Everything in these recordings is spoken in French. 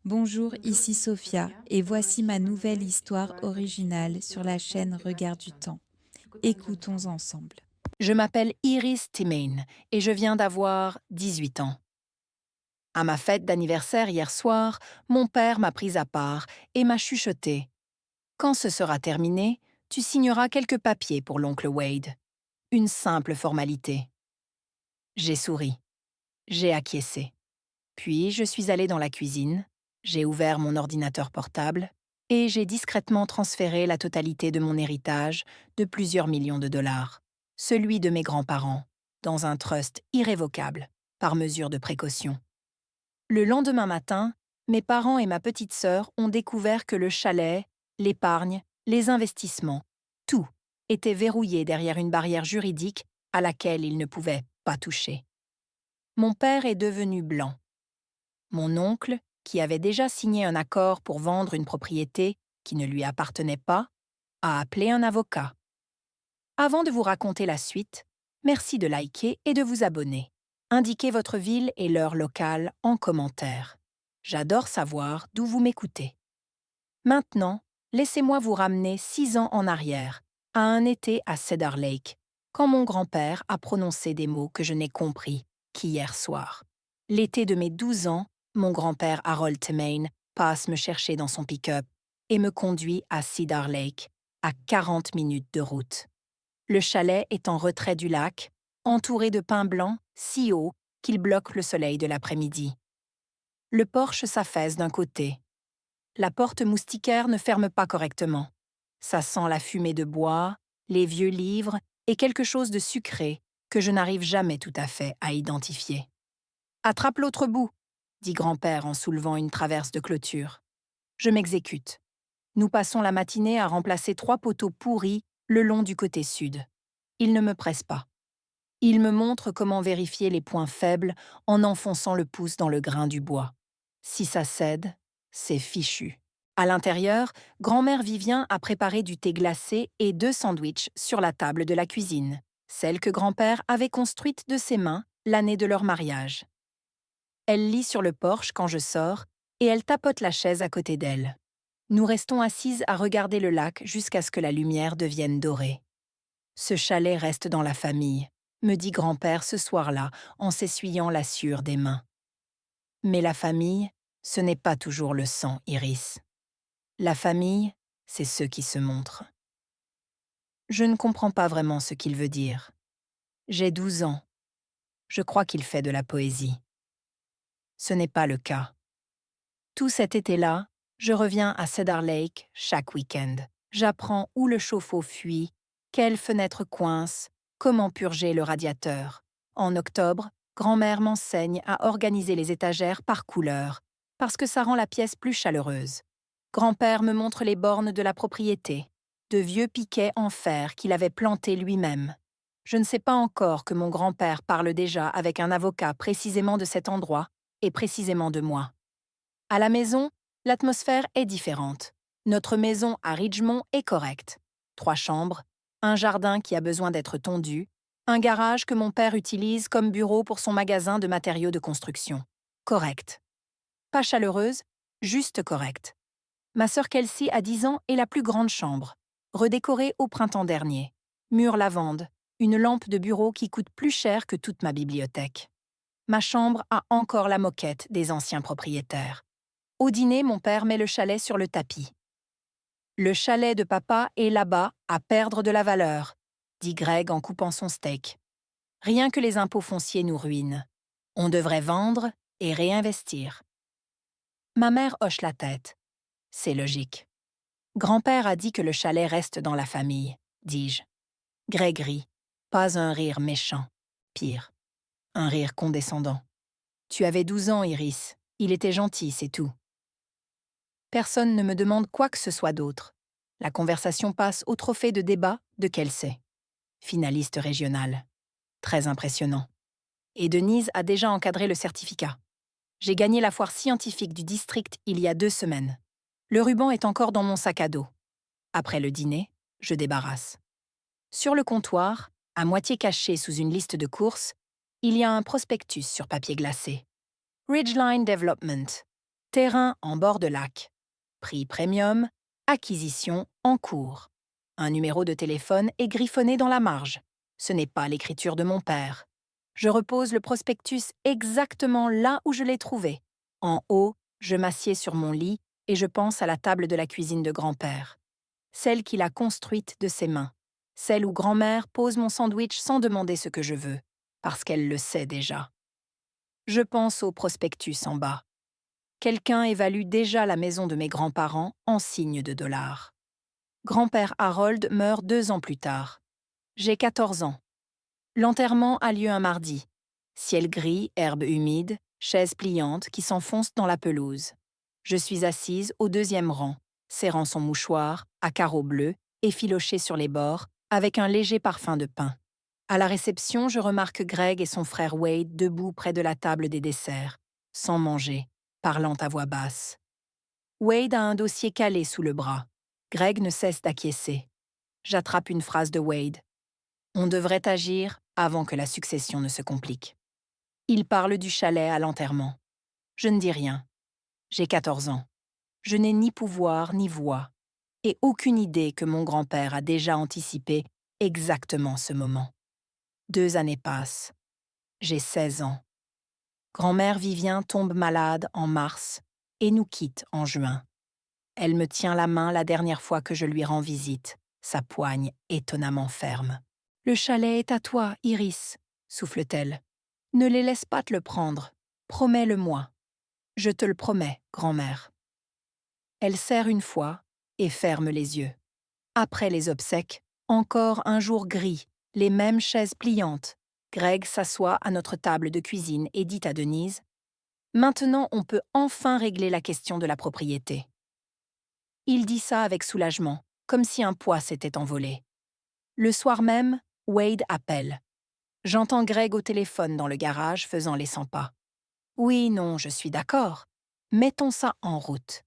Bonjour, ici Sophia et voici ma nouvelle histoire originale sur la chaîne Regard du Temps. Écoutons ensemble. Je m'appelle Iris Timane et je viens d'avoir 18 ans. À ma fête d'anniversaire hier soir, mon père m'a prise à part et m'a chuchoté. Quand ce sera terminé, tu signeras quelques papiers pour l'oncle Wade. Une simple formalité. J'ai souri. J'ai acquiescé. Puis je suis allée dans la cuisine, j'ai ouvert mon ordinateur portable et j'ai discrètement transféré la totalité de mon héritage de plusieurs millions de dollars, celui de mes grands-parents, dans un trust irrévocable, par mesure de précaution. Le lendemain matin, mes parents et ma petite sœur ont découvert que le chalet, l'épargne, les investissements, tout était verrouillé derrière une barrière juridique à laquelle ils ne pouvaient pas toucher. Mon père est devenu blanc. Mon oncle, qui avait déjà signé un accord pour vendre une propriété qui ne lui appartenait pas, a appelé un avocat. Avant de vous raconter la suite, merci de liker et de vous abonner. Indiquez votre ville et l'heure locale en commentaire. J'adore savoir d'où vous m'écoutez. Maintenant, laissez-moi vous ramener 6 ans en arrière, à un été à Cedar Lake, quand mon grand-père a prononcé des mots que je n'ai compris qu'hier soir. L'été de mes 12 ans, mon grand-père Harold Timane passe me chercher dans son pick-up et me conduit à Cedar Lake, à 40 minutes de route. Le chalet est en retrait du lac, entouré de pins blancs si hauts qu'ils bloquent le soleil de l'après-midi. Le porche s'affaisse d'un côté. La porte moustiquaire ne ferme pas correctement. Ça sent la fumée de bois, les vieux livres et quelque chose de sucré que je n'arrive jamais tout à fait à identifier. Attrape l'autre bout, dit grand-père en soulevant une traverse de clôture. Je m'exécute. Nous passons la matinée à remplacer 3 poteaux pourris le long du côté sud. Il ne me presse pas. Il me montre comment vérifier les points faibles en enfonçant le pouce dans le grain du bois. Si ça cède, c'est fichu. À l'intérieur, grand-mère Vivien a préparé du thé glacé et 2 sandwichs sur la table de la cuisine, celle que grand-père avait construite de ses mains l'année de leur mariage. Elle lit sur le porche quand je sors et elle tapote la chaise à côté d'elle. Nous restons assises à regarder le lac jusqu'à ce que la lumière devienne dorée. Ce chalet reste dans la famille, me dit grand-père ce soir-là en s'essuyant la sueur des mains. Mais la famille, ce n'est pas toujours le sang, Iris. La famille, c'est ceux qui se montrent. Je ne comprends pas vraiment ce qu'il veut dire. J'ai 12 ans. Je crois qu'il fait de la poésie. Ce n'est pas le cas. Tout cet été-là, je reviens à Cedar Lake chaque week-end. J'apprends où le chauffe-eau fuit, quelle fenêtre coince, comment purger le radiateur. En octobre, grand-mère m'enseigne à organiser les étagères par couleur, parce que ça rend la pièce plus chaleureuse. Grand-père me montre les bornes de la propriété, de vieux piquets en fer qu'il avait plantés lui-même. Je ne sais pas encore que mon grand-père parle déjà avec un avocat précisément de cet endroit et précisément de moi. À la maison, l'atmosphère est différente. Notre maison à Ridgemont est correcte. 3 chambres, un jardin qui a besoin d'être tondu, un garage que mon père utilise comme bureau pour son magasin de matériaux de construction. Correct. Pas chaleureuse, juste correcte. Ma sœur Kelsey a 10 ans et la plus grande chambre, redécorée au printemps dernier. Mur lavande, une lampe de bureau qui coûte plus cher que toute ma bibliothèque. Ma chambre a encore la moquette des anciens propriétaires. Au dîner, mon père met le chalet sur le tapis. Le chalet de papa est là-bas, à perdre de la valeur, dit Greg en coupant son steak. Rien que les impôts fonciers nous ruinent. On devrait vendre et réinvestir. Ma mère hoche la tête. C'est logique. Grand-père a dit que le chalet reste dans la famille, dis-je. Greg rit. Pas un rire méchant. Pire. Un rire condescendant. Tu avais 12 ans, Iris. Il était gentil, c'est tout. Personne ne me demande quoi que ce soit d'autre. La conversation passe au trophée de débat de Kelsey, finaliste régional. Très impressionnant. Et Denise a déjà encadré le certificat. J'ai gagné la foire scientifique du district il y a 2 semaines. Le ruban est encore dans mon sac à dos. Après le dîner, je débarrasse. Sur le comptoir, à moitié caché sous une liste de courses, il y a un prospectus sur papier glacé. Ridgeline Development. Terrain en bord de lac. Prix premium, acquisition en cours. Un numéro de téléphone est griffonné dans la marge. Ce n'est pas l'écriture de mon père. Je repose le prospectus exactement là où je l'ai trouvé. En haut, je m'assieds sur mon lit et je pense à la table de la cuisine de grand-père. Celle qu'il a construite de ses mains. Celle où grand-mère pose mon sandwich sans demander ce que je veux, parce qu'elle le sait déjà. Je pense au prospectus en bas. Quelqu'un évalue déjà la maison de mes grands-parents en signe de dollars. Grand-père Harold meurt 2 ans plus tard. J'ai 14 ans. L'enterrement a lieu un mardi. Ciel gris, herbe humide, chaise pliante qui s'enfonce dans la pelouse. Je suis assise au 2e rang, serrant son mouchoir, à carreaux bleus, effiloché sur les bords, avec un léger parfum de pain. À la réception, je remarque Greg et son frère Wade debout près de la table des desserts, sans manger, parlant à voix basse. Wade a un dossier calé sous le bras. Greg ne cesse d'acquiescer. J'attrape une phrase de Wade. On devrait agir avant que la succession ne se complique. Il parle du chalet à l'enterrement. Je ne dis rien. J'ai 14 ans. Je n'ai ni pouvoir ni voix, et aucune idée que mon grand-père a déjà anticipé exactement ce moment. 2 années passent. J'ai 16 ans. Grand-mère Vivien tombe malade en mars et nous quitte en juin. Elle me tient la main la dernière fois que je lui rends visite, sa poigne étonnamment ferme. « Le chalet est à toi, Iris, » souffle-t-elle. « Ne les laisse pas te le prendre. Promets-le-moi. »« Je te le promets, grand-mère. » Elle serre une fois et ferme les yeux. Après les obsèques, encore un jour gris, les mêmes chaises pliantes. Greg s'assoit à notre table de cuisine et dit à Denise « Maintenant, on peut enfin régler la question de la propriété. » Il dit ça avec soulagement, comme si un poids s'était envolé. Le soir même, Wade appelle. J'entends Greg au téléphone dans le garage faisant les 100 pas. Oui, non, je suis d'accord. Mettons ça en route.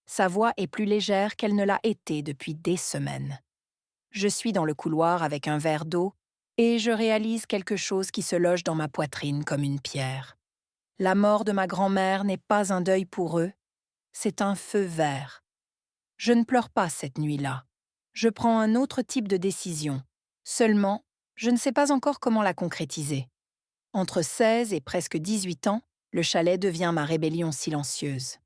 Sa voix est plus légère qu'elle ne l'a été depuis des semaines. Je suis dans le couloir avec un verre d'eau et je réalise quelque chose qui se loge dans ma poitrine comme une pierre. La mort de ma grand-mère n'est pas un deuil pour eux, c'est un feu vert. Je ne pleure pas cette nuit-là. Je prends un autre type de décision. Seulement, je ne sais pas encore comment la concrétiser. Entre 16 et presque 18 ans, le chalet devient ma rébellion silencieuse.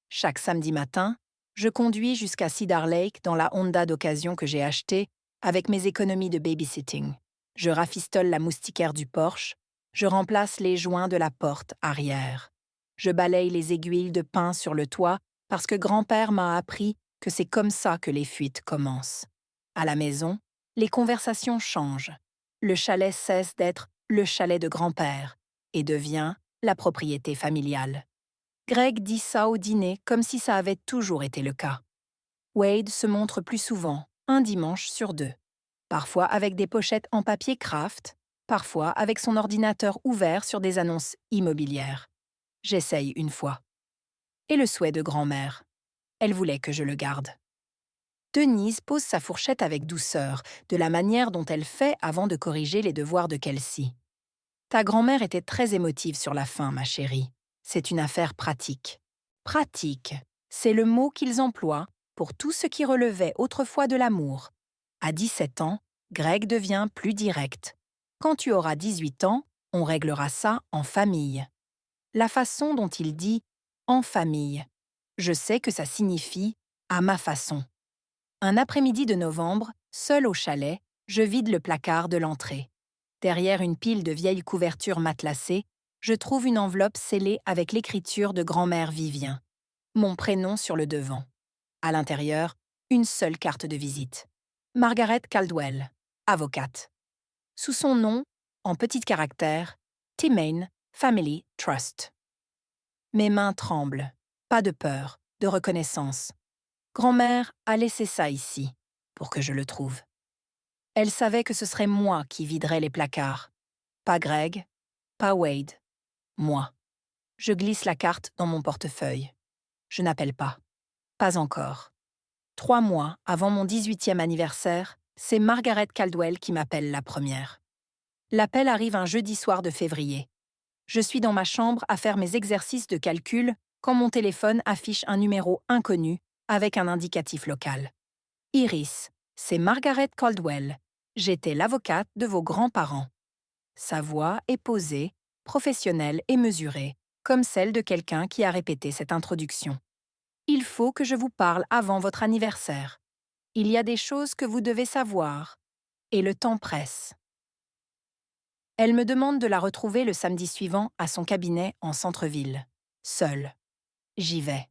Chaque samedi matin, je conduis jusqu'à Cedar Lake dans la Honda d'occasion que j'ai achetée avec mes économies de babysitting. Je rafistole la moustiquaire du Porsche, je remplace les joints de la porte arrière. Je balaye les aiguilles de pin sur le toit parce que grand-père m'a appris que c'est comme ça que les fuites commencent. À la maison, les conversations changent. Le chalet cesse d'être le chalet de grand-père et devient la propriété familiale. Greg dit ça au dîner comme si ça avait toujours été le cas. Wade se montre plus souvent, un dimanche sur 2. Parfois avec des pochettes en papier craft, parfois avec son ordinateur ouvert sur des annonces immobilières. J'essaye une fois. Et le souhait de grand-mère. Elle voulait que je le garde. Denise pose sa fourchette avec douceur, de la manière dont elle fait avant de corriger les devoirs de Kelsey. Ta grand-mère était très émotive sur la fin, ma chérie. C'est une affaire pratique. Pratique, c'est le mot qu'ils emploient pour tout ce qui relevait autrefois de l'amour. À 17 ans, Greg devient plus direct. Quand tu auras 18 ans, on réglera ça en famille. La façon dont il dit « en famille », je sais que ça signifie « à ma façon ». Un après-midi de novembre, seul au chalet, je vide le placard de l'entrée. Derrière une pile de vieilles couvertures matelassées, je trouve une enveloppe scellée avec l'écriture de grand-mère Vivien. Mon prénom sur le devant. À l'intérieur, une seule carte de visite. Margaret Caldwell, avocate. Sous son nom, en petits caractères, Timane Family Trust. Mes mains tremblent. Pas de peur, de reconnaissance. Grand-mère a laissé ça ici, pour que je le trouve. Elle savait que ce serait moi qui viderais les placards. Pas Greg, pas Wade. Moi. Je glisse la carte dans mon portefeuille. Je n'appelle pas. Pas encore. 3 mois avant mon 18e anniversaire, c'est Margaret Caldwell qui m'appelle la première. L'appel arrive un jeudi soir de février. Je suis dans ma chambre à faire mes exercices de calcul quand mon téléphone affiche un numéro inconnu avec un indicatif local. Iris, c'est Margaret Caldwell. J'étais l'avocate de vos grands-parents. Sa voix est posée, professionnelle et mesurée, comme celle de quelqu'un qui a répété cette introduction. Il faut que je vous parle avant votre anniversaire. Il y a des choses que vous devez savoir. Et le temps presse. Elle me demande de la retrouver le samedi suivant à son cabinet en centre-ville. Seule. J'y vais.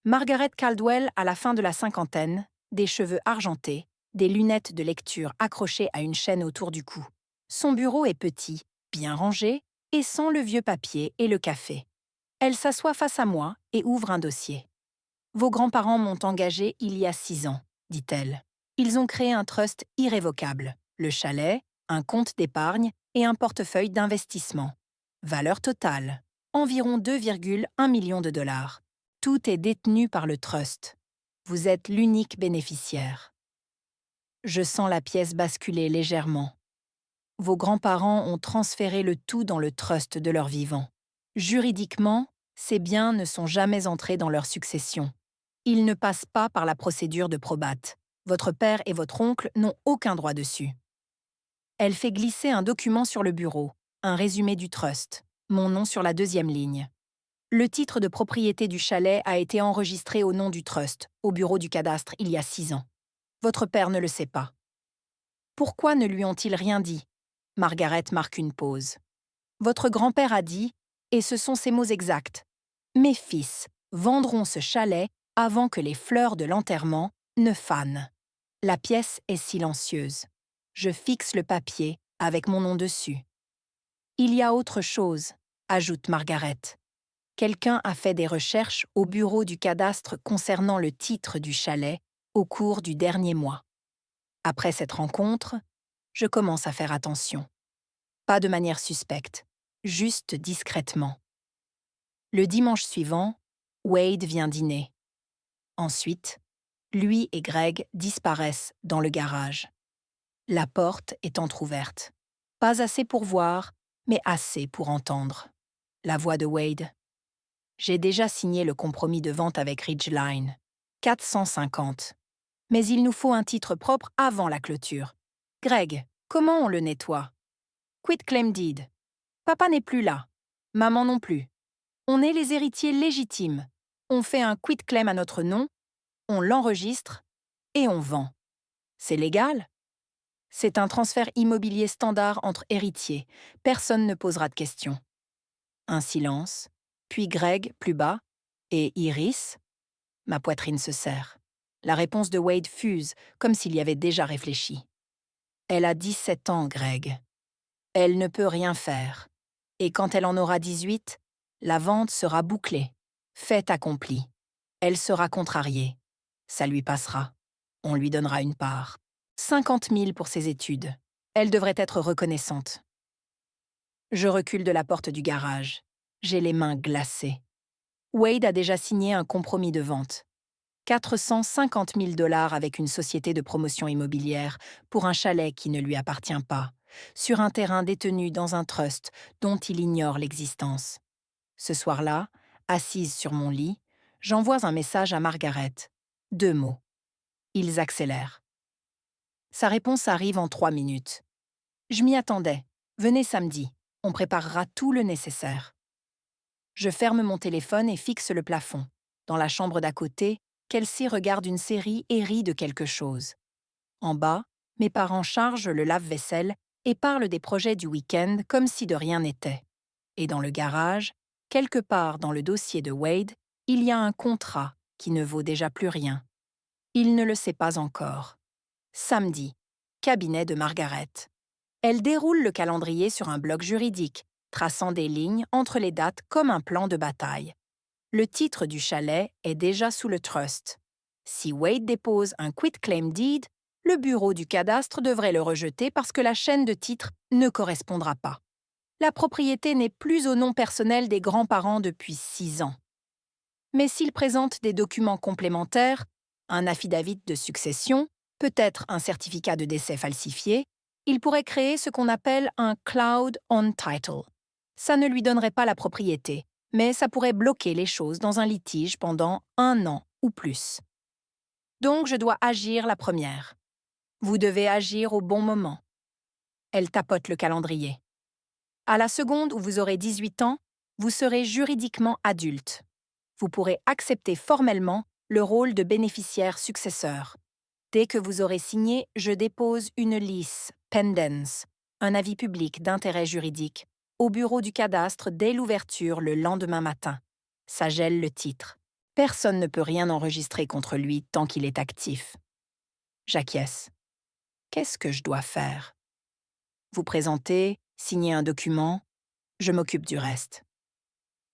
Margaret Caldwell à la fin de la cinquantaine, des cheveux argentés, des lunettes de lecture accrochées à une chaîne autour du cou. Son bureau est petit, bien rangé et sans le vieux papier et le café. Elle s'assoit face à moi et ouvre un dossier. « Vos grands-parents m'ont engagée il y a 6 ans, dit-elle. Ils ont créé un trust irrévocable, le chalet, un compte d'épargne et un portefeuille d'investissement. Valeur totale, environ 2,1 millions de dollars. Tout est détenu par le trust. Vous êtes l'unique bénéficiaire. » Je sens la pièce basculer légèrement. Vos grands-parents ont transféré le tout dans le trust de leur vivant. Juridiquement, ces biens ne sont jamais entrés dans leur succession. Ils ne passent pas par la procédure de probate. Votre père et votre oncle n'ont aucun droit dessus. Elle fait glisser un document sur le bureau, un résumé du trust, mon nom sur la 2e ligne. Le titre de propriété du chalet a été enregistré au nom du trust, au bureau du cadastre, il y a 6 ans. Votre père ne le sait pas. Pourquoi ne lui ont-ils rien dit ? Margaret marque une pause. Votre grand-père a dit, et ce sont ses mots exacts, « Mes fils vendront ce chalet avant que les fleurs de l'enterrement ne fanent. » La pièce est silencieuse. Je fixe le papier avec mon nom dessus. « Il y a autre chose, » ajoute Margaret. Quelqu'un a fait des recherches au bureau du cadastre concernant le titre du chalet au cours du dernier mois. Après cette rencontre, je commence à faire attention. Pas de manière suspecte, juste discrètement. Le dimanche suivant, Wade vient dîner. Ensuite, lui et Greg disparaissent dans le garage. La porte est entr'ouverte. Pas assez pour voir, mais assez pour entendre. La voix de Wade. J'ai déjà signé le compromis de vente avec Ridgeline. 450. Mais il nous faut un titre propre avant la clôture. Greg, comment on le nettoie? Quitclaim deed. Papa n'est plus là. Maman non plus. On est les héritiers légitimes. On fait un quitclaim à notre nom, on l'enregistre et on vend. C'est légal? C'est un transfert immobilier standard entre héritiers. Personne ne posera de questions. Un silence, puis Greg, plus bas, et Iris. Ma poitrine se serre. La réponse de Wade fuse, comme s'il y avait déjà réfléchi. Elle a 17 ans, Greg. Elle ne peut rien faire. Et quand elle en aura 18, la vente sera bouclée. Fait accompli. Elle sera contrariée. Ça lui passera. On lui donnera une part. 50 000 pour ses études. Elle devrait être reconnaissante. Je recule de la porte du garage. J'ai les mains glacées. Wade a déjà signé un compromis de vente. 450 000 dollars avec une société de promotion immobilière pour un chalet qui ne lui appartient pas, sur un terrain détenu dans un trust dont il ignore l'existence. Ce soir-là, assise sur mon lit, j'envoie un message à Margaret. 2 mots. Ils accélèrent. Sa réponse arrive en 3 minutes. Je m'y attendais. Venez samedi. On préparera tout le nécessaire. Je ferme mon téléphone et fixe le plafond. Dans la chambre d'à côté, Kelsey regarde une série et rit de quelque chose. En bas, mes parents chargent le lave-vaisselle et parlent des projets du week-end comme si de rien n'était. Et dans le garage, quelque part dans le dossier de Wade, il y a un contrat qui ne vaut déjà plus rien. Il ne le sait pas encore. Samedi, cabinet de Margaret. Elle déroule le calendrier sur un bloc juridique, traçant des lignes entre les dates comme un plan de bataille. Le titre du chalet est déjà sous le trust. Si Wade dépose un quitclaim deed, le bureau du cadastre devrait le rejeter parce que la chaîne de titres ne correspondra pas. La propriété n'est plus au nom personnel des grands-parents depuis 6 ans. Mais s'il présente des documents complémentaires, un affidavit de succession, peut-être un certificat de décès falsifié, il pourrait créer ce qu'on appelle un cloud on title. Ça ne lui donnerait pas la propriété, mais ça pourrait bloquer les choses dans un litige pendant 1 an ou plus. Donc je dois agir la première. Vous devez agir au bon moment. Elle tapote le calendrier. À la seconde où vous aurez 18 ans, vous serez juridiquement adulte. Vous pourrez accepter formellement le rôle de bénéficiaire successeur. Dès que vous aurez signé, je dépose une lice, pendens, un avis public d'intérêt juridique, au bureau du cadastre dès l'ouverture le lendemain matin. Ça gèle le titre. Personne ne peut rien enregistrer contre lui tant qu'il est actif. J'acquiesce. Qu'est-ce que je dois faire? Vous présenter, signer un document, je m'occupe du reste.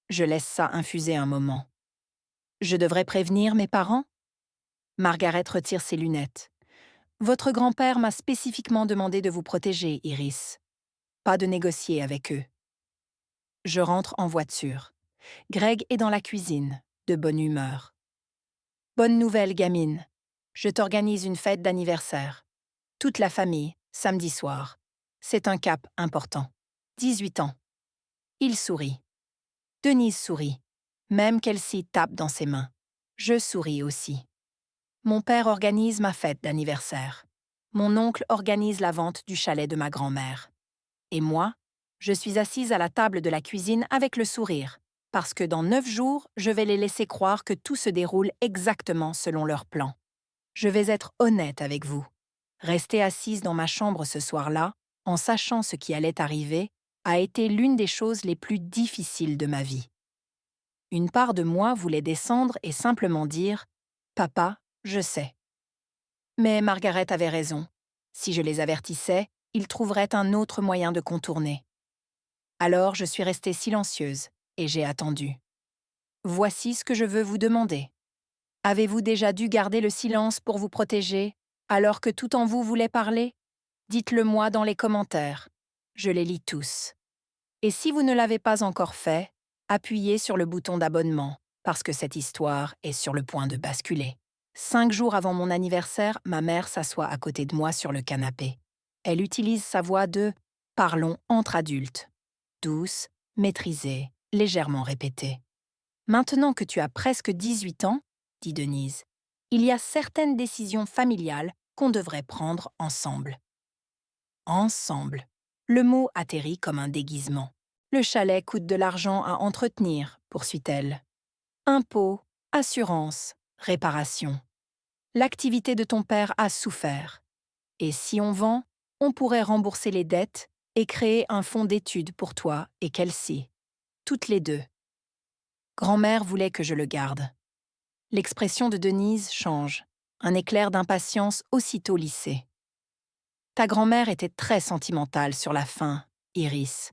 Je laisse ça infuser un moment. Je devrais prévenir mes parents? Margaret retire ses lunettes. Votre grand-père m'a spécifiquement demandé de vous protéger, Iris. Pas de négocier avec eux. Je rentre en voiture. Greg est dans la cuisine, de bonne humeur. Bonne nouvelle, gamine. Je t'organise une fête d'anniversaire. Toute la famille, samedi soir. C'est un cap important. 18 ans. Il sourit. Denise sourit. Même Kelsey tape dans ses mains. Je souris aussi. Mon père organise ma fête d'anniversaire. Mon oncle organise la vente du chalet de ma grand-mère. Et moi, je suis assise à la table de la cuisine avec le sourire, parce que dans 9 jours, je vais les laisser croire que tout se déroule exactement selon leur plan. Je vais être honnête avec vous. Rester assise dans ma chambre ce soir-là, en sachant ce qui allait arriver, a été l'une des choses les plus difficiles de ma vie. Une part de moi voulait descendre et simplement dire « Papa, je sais ». Mais Margaret avait raison. Si je les avertissais, ils trouveraient un autre moyen de contourner. Alors je suis restée silencieuse et j'ai attendu. Voici ce que je veux vous demander. Avez-vous déjà dû garder le silence pour vous protéger, alors que tout en vous voulait parler? Dites-le-moi dans les commentaires. Je les lis tous. Et si vous ne l'avez pas encore fait, appuyez sur le bouton d'abonnement, parce que cette histoire est sur le point de basculer. 5 jours avant mon anniversaire, ma mère s'assoit à côté de moi sur le canapé. Elle utilise sa voix de « parlons entre adultes », douce, maîtrisée, légèrement répétée. Maintenant que tu as presque 18 ans, dit Denise, il y a certaines décisions familiales qu'on devrait prendre ensemble. Ensemble. Le mot atterrit comme un déguisement. Le chalet coûte de l'argent à entretenir, poursuit-elle. Impôts, assurances, réparations. L'activité de ton père a souffert. Et si on vend, on pourrait rembourser les dettes et créer un fonds d'études pour toi et Kelsey. Toutes les deux. Grand-mère voulait que je le garde. L'expression de Denise change, un éclair d'impatience aussitôt lissé. Ta grand-mère était très sentimentale sur la fin, Iris,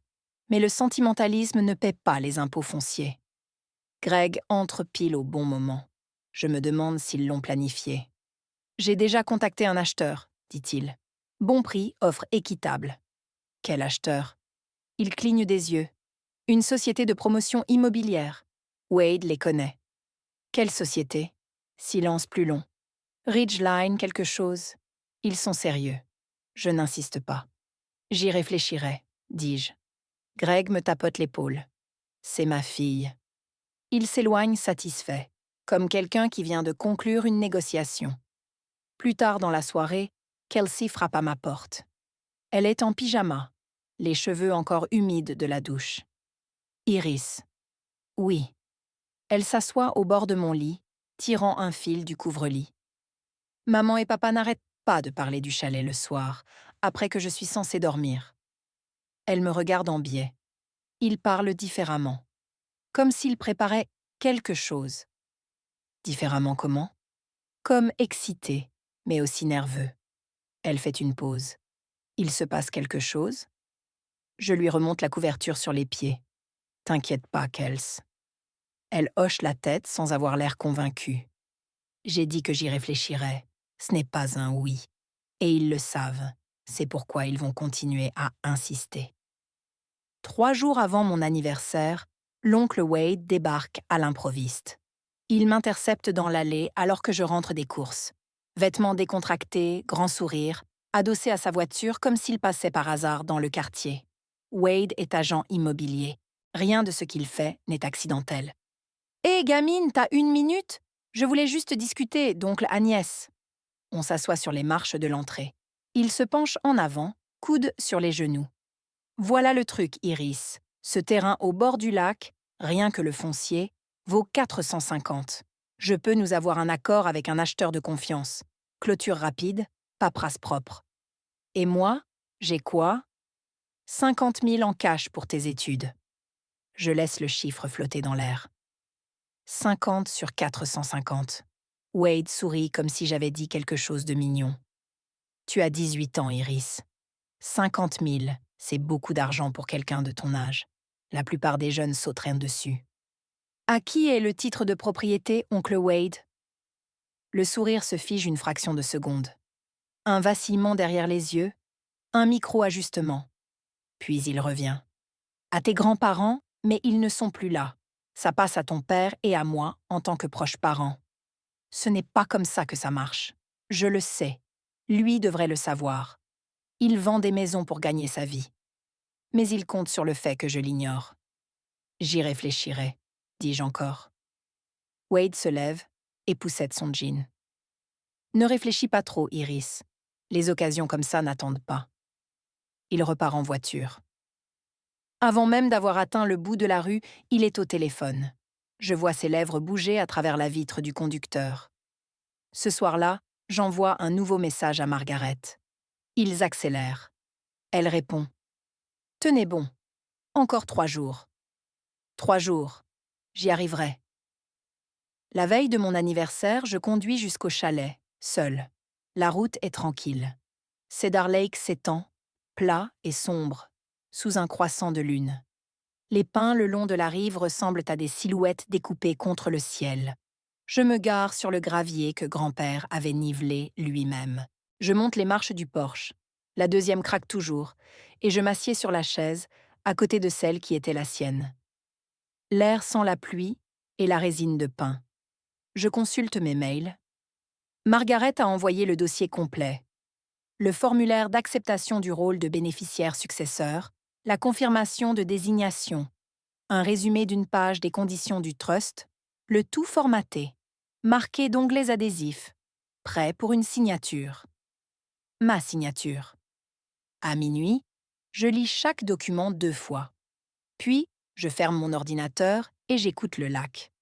mais le sentimentalisme ne paie pas les impôts fonciers. Greg entre pile au bon moment. Je me demande s'ils l'ont planifié. J'ai déjà contacté un acheteur, dit-il. Bon prix, offre équitable. Quel acheteur? Il cligne des yeux. Une société de promotion immobilière. Wade les connaît. Quelle société? Silence plus long. Ridgeline quelque chose. Ils sont sérieux. Je n'insiste pas. J'y réfléchirai, dis-je. Greg me tapote l'épaule. C'est ma fille. Il s'éloigne satisfait, comme quelqu'un qui vient de conclure une négociation. Plus tard dans la soirée, Kelsey frappe à ma porte. Elle est en pyjama, les cheveux encore humides de la douche. Iris. Oui. Elle s'assoit au bord de mon lit, tirant un fil du couvre-lit. Maman et papa n'arrêtent pas de parler du chalet le soir, après que je suis censée dormir. Elle me regarde en biais. Ils parlent différemment, comme s'ils préparaient quelque chose. Différemment comment? Comme excités, mais aussi nerveux. Elle fait une pause. Il se passe quelque chose? Je lui remonte la couverture sur les pieds. T'inquiète pas, Kels. Elle hoche la tête sans avoir l'air convaincue. J'ai dit que j'y réfléchirais. Ce n'est pas un oui. Et ils le savent. C'est pourquoi ils vont continuer à insister. 3 jours avant mon anniversaire, l'oncle Wade débarque à l'improviste. Il m'intercepte dans l'allée alors que je rentre des courses. Vêtements décontractés, grand sourire, adossé à sa voiture comme s'il passait par hasard dans le quartier. Wade est agent immobilier. Rien de ce qu'il fait n'est accidentel. « Hé, gamine, t'as 1 minute? Je voulais juste discuter, d'oncle Agnès. » On s'assoit sur les marches de l'entrée. Il se penche en avant, coude sur les genoux. « Voilà le truc, Iris. Ce terrain au bord du lac, rien que le foncier, vaut 450. Je peux nous avoir un accord avec un acheteur de confiance. Clôture rapide, paperasse propre. Et moi, j'ai quoi? 50 000 en cash pour tes études. » Je laisse le chiffre flotter dans l'air. 50 sur 450. Wade sourit comme si j'avais dit quelque chose de mignon. Tu as 18 ans, Iris. 50 000, c'est beaucoup d'argent pour quelqu'un de ton âge. La plupart des jeunes sauteraient dessus. À qui est le titre de propriété, oncle Wade? Le sourire se fige une fraction de seconde. Un vacillement derrière les yeux, un micro-ajustement. Puis il revient. À tes grands-parents, mais ils ne sont plus là. Ça passe à ton père et à moi en tant que proches parents. Ce n'est pas comme ça que ça marche. Je le sais. Lui devrait le savoir. Il vend des maisons pour gagner sa vie. Mais il compte sur le fait que je l'ignore. J'y réfléchirai, dis-je encore. Wade se lève et poussette son jean. Ne réfléchis pas trop, Iris. Les occasions comme ça n'attendent pas. Il repart en voiture. Avant même d'avoir atteint le bout de la rue, il est au téléphone. Je vois ses lèvres bouger à travers la vitre du conducteur. Ce soir-là, j'envoie un nouveau message à Margaret. Ils accélèrent. Elle répond. « Tenez bon. Encore 3 jours. 3 jours. J'y arriverai. » La veille de mon anniversaire, je conduis jusqu'au chalet, seul. La route est tranquille. Cedar Lake s'étend, plat et sombre, sous un croissant de lune. Les pins le long de la rive ressemblent à des silhouettes découpées contre le ciel. Je me gare sur le gravier que grand-père avait nivelé lui-même. Je monte les marches du porche. La deuxième craque toujours, et je m'assieds sur la chaise, à côté de celle qui était la sienne. L'air sent la pluie et la résine de pin. Je consulte mes mails. Margaret a envoyé le dossier complet. Le formulaire d'acceptation du rôle de bénéficiaire successeur, la confirmation de désignation, un résumé d'une page des conditions du trust, le tout formaté, marqué d'onglets adhésifs, prêt pour une signature. Ma signature. À minuit, je lis chaque document 2 fois. Puis, je ferme mon ordinateur et j'écoute le lac.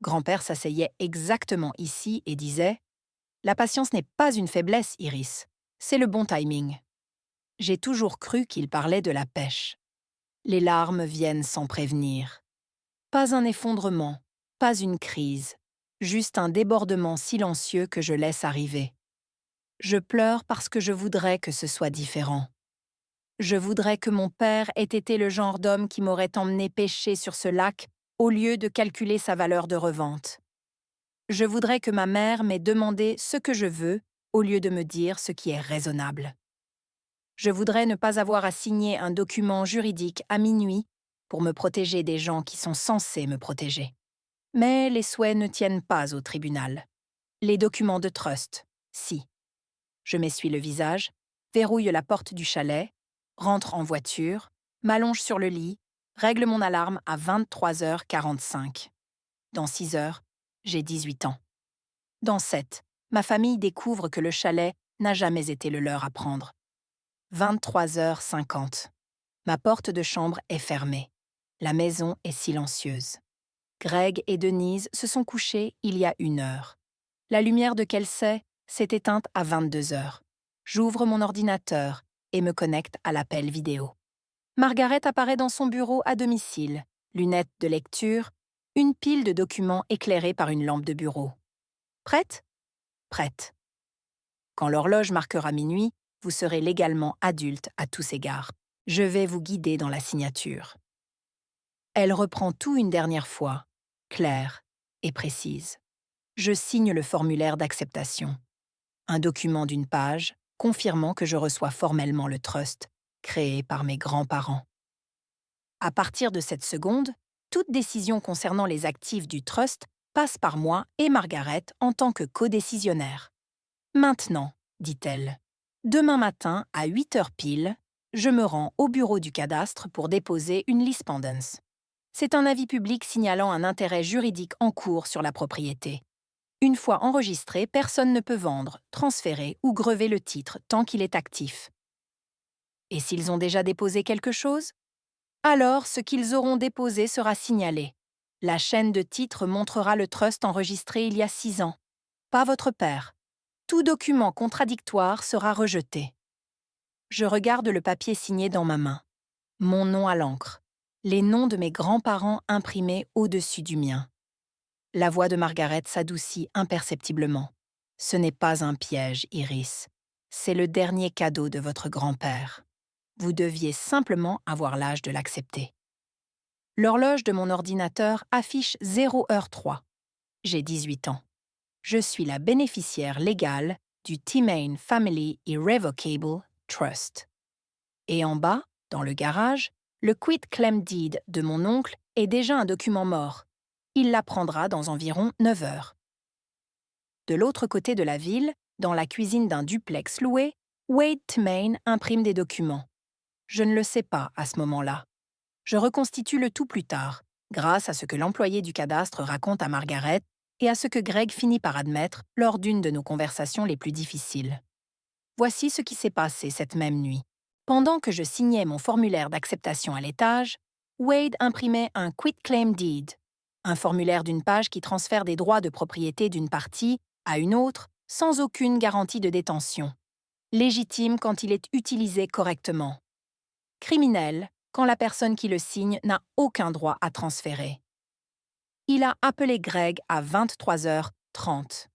Grand-père s'asseyait exactement ici et disait « La patience n'est pas une faiblesse, Iris. C'est le bon timing. » J'ai toujours cru qu'il parlait de la pêche. Les larmes viennent sans prévenir. Pas un effondrement, pas une crise, juste un débordement silencieux que je laisse arriver. Je pleure parce que je voudrais que ce soit différent. Je voudrais que mon père ait été le genre d'homme qui m'aurait emmené pêcher sur ce lac au lieu de calculer sa valeur de revente. Je voudrais que ma mère m'ait demandé ce que je veux au lieu de me dire ce qui est raisonnable. Je voudrais ne pas avoir à signer un document juridique à minuit pour me protéger des gens qui sont censés me protéger. Mais les souhaits ne tiennent pas au tribunal. Les documents de trust, si. Je m'essuie le visage, verrouille la porte du chalet, rentre en voiture, m'allonge sur le lit, règle mon alarme à 23h45. Dans 6 heures, j'ai 18 ans. Dans 7, ma famille découvre que le chalet n'a jamais été le leur à prendre. 23h50. Ma porte de chambre est fermée. La maison est silencieuse. Greg et Denise se sont couchés il y a 1 heure. La lumière de Kelsey s'est éteinte à 22h. J'ouvre mon ordinateur et me connecte à l'appel vidéo. Margaret apparaît dans son bureau à domicile, lunettes de lecture, une pile de documents éclairés par une lampe de bureau. Prête? Prête. Quand l'horloge marquera minuit, vous serez légalement adulte à tous égards. Je vais vous guider dans la signature. Elle reprend tout une dernière fois, claire et précise. Je signe le formulaire d'acceptation. Un document d'1 page, confirmant que je reçois formellement le trust, créé par mes grands-parents. À partir de cette seconde, toute décision concernant les actifs du trust passe par moi et Margaret en tant que codécisionnaire. Maintenant, dit-elle, demain matin à 8h pile, je me rends au bureau du cadastre pour déposer une lispendance. C'est un avis public signalant un intérêt juridique en cours sur la propriété. Une fois enregistré, personne ne peut vendre, transférer ou grever le titre tant qu'il est actif. Et s'ils ont déjà déposé quelque chose? Alors, ce qu'ils auront déposé sera signalé. La chaîne de titres montrera le trust enregistré il y a 6 ans. Pas votre père. Tout document contradictoire sera rejeté. Je regarde le papier signé dans ma main. Mon nom à l'encre. Les noms de mes grands-parents imprimés au-dessus du mien. La voix de Margaret s'adoucit imperceptiblement. Ce n'est pas un piège, Iris. C'est le dernier cadeau de votre grand-père. Vous deviez simplement avoir l'âge de l'accepter. L'horloge de mon ordinateur affiche 0h03. J'ai 18 ans. Je suis la bénéficiaire légale du T-Main Family Irrevocable Trust. Et en bas, dans le garage, le quit-claim deed de mon oncle est déjà un document mort. Il l'apprendra dans environ 9 heures. De l'autre côté de la ville, dans la cuisine d'un duplex loué, Wade T-Main imprime des documents. Je ne le sais pas à ce moment-là. Je reconstitue le tout plus tard, grâce à ce que l'employé du cadastre raconte à Margaret et à ce que Greg finit par admettre lors d'une de nos conversations les plus difficiles. Voici ce qui s'est passé cette même nuit. Pendant que je signais mon formulaire d'acceptation à l'étage, Wade imprimait un quit-claim deed, un formulaire d'une page qui transfère des droits de propriété d'une partie à une autre sans aucune garantie de détention. Légitime quand il est utilisé correctement. Criminel quand la personne qui le signe n'a aucun droit à transférer. Il a appelé Greg à 23h30.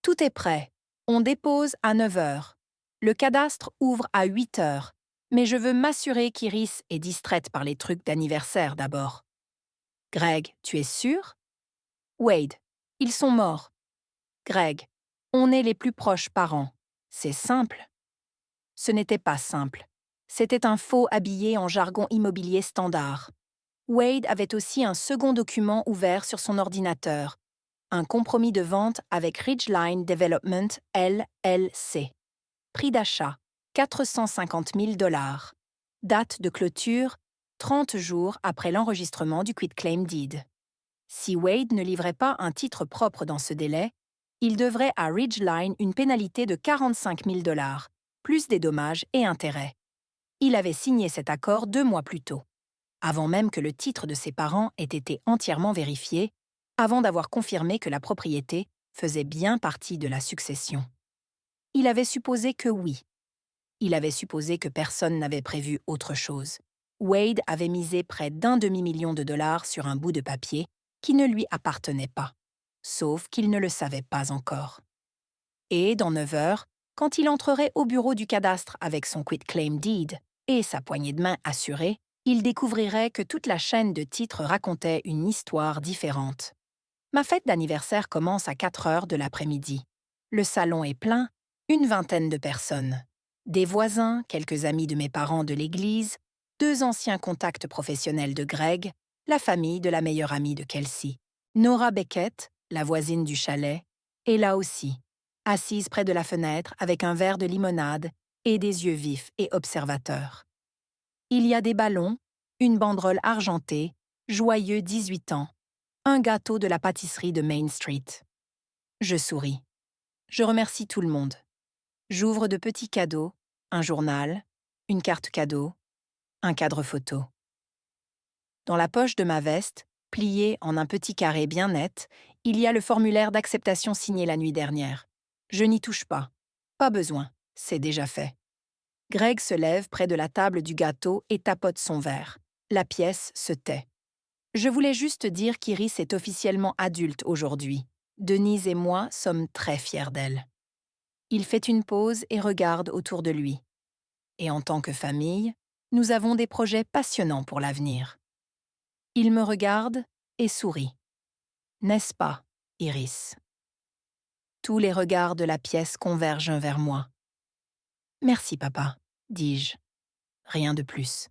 Tout est prêt. On dépose à 9h. Le cadastre ouvre à 8h. Mais je veux m'assurer qu'Iris est distraite par les trucs d'anniversaire d'abord. Greg, tu es sûr? Wade, ils sont morts. Greg, on est les plus proches parents. C'est simple. Ce n'était pas simple. C'était un faux habillé en jargon immobilier standard. Wade avait aussi un second document ouvert sur son ordinateur, un compromis de vente avec Ridgeline Development LLC. Prix d'achat, 450 000 $. Date de clôture, 30 jours après l'enregistrement du quit-claim deed. Si Wade ne livrait pas un titre propre dans ce délai, il devrait à Ridgeline une pénalité de 45 000 $, plus des dommages et intérêts. Il avait signé cet accord 2 mois plus tôt, avant même que le titre de ses parents ait été entièrement vérifié, avant d'avoir confirmé que la propriété faisait bien partie de la succession. Il avait supposé que oui. Il avait supposé que personne n'avait prévu autre chose. Wade avait misé près d'1 demi-million de dollars sur un bout de papier qui ne lui appartenait pas, sauf qu'il ne le savait pas encore. Et dans 9 heures, quand il entrerait au bureau du cadastre avec son quit-claim deed et sa poignée de main assurée, il découvrirait que toute la chaîne de titres racontait une histoire différente. Ma fête d'anniversaire commence à 4 heures de l'après-midi. Le salon est plein, une vingtaine de personnes. Des voisins, quelques amis de mes parents de l'église, 2 anciens contacts professionnels de Greg, la famille de la meilleure amie de Kelsey. Nora Beckett, la voisine du chalet, est là aussi, assise près de la fenêtre avec un verre de limonade et des yeux vifs et observateurs. Il y a des ballons, une banderole argentée, joyeux 18 ans, un gâteau de la pâtisserie de Main Street. Je souris. Je remercie tout le monde. J'ouvre de petits cadeaux, un journal, une carte cadeau, un cadre photo. Dans la poche de ma veste, pliée en un petit carré bien net, il y a le formulaire d'acceptation signé la nuit dernière. Je n'y touche pas. Pas besoin, c'est déjà fait. Greg se lève près de la table du gâteau et tapote son verre. La pièce se tait. Je voulais juste dire qu'Iris est officiellement adulte aujourd'hui. Denise et moi sommes très fiers d'elle. Il fait une pause et regarde autour de lui. Et en tant que famille, nous avons des projets passionnants pour l'avenir. Il me regarde et sourit. N'est-ce pas, Iris? Tous les regards de la pièce convergent vers moi. Merci, papa, dis-je. Rien de plus.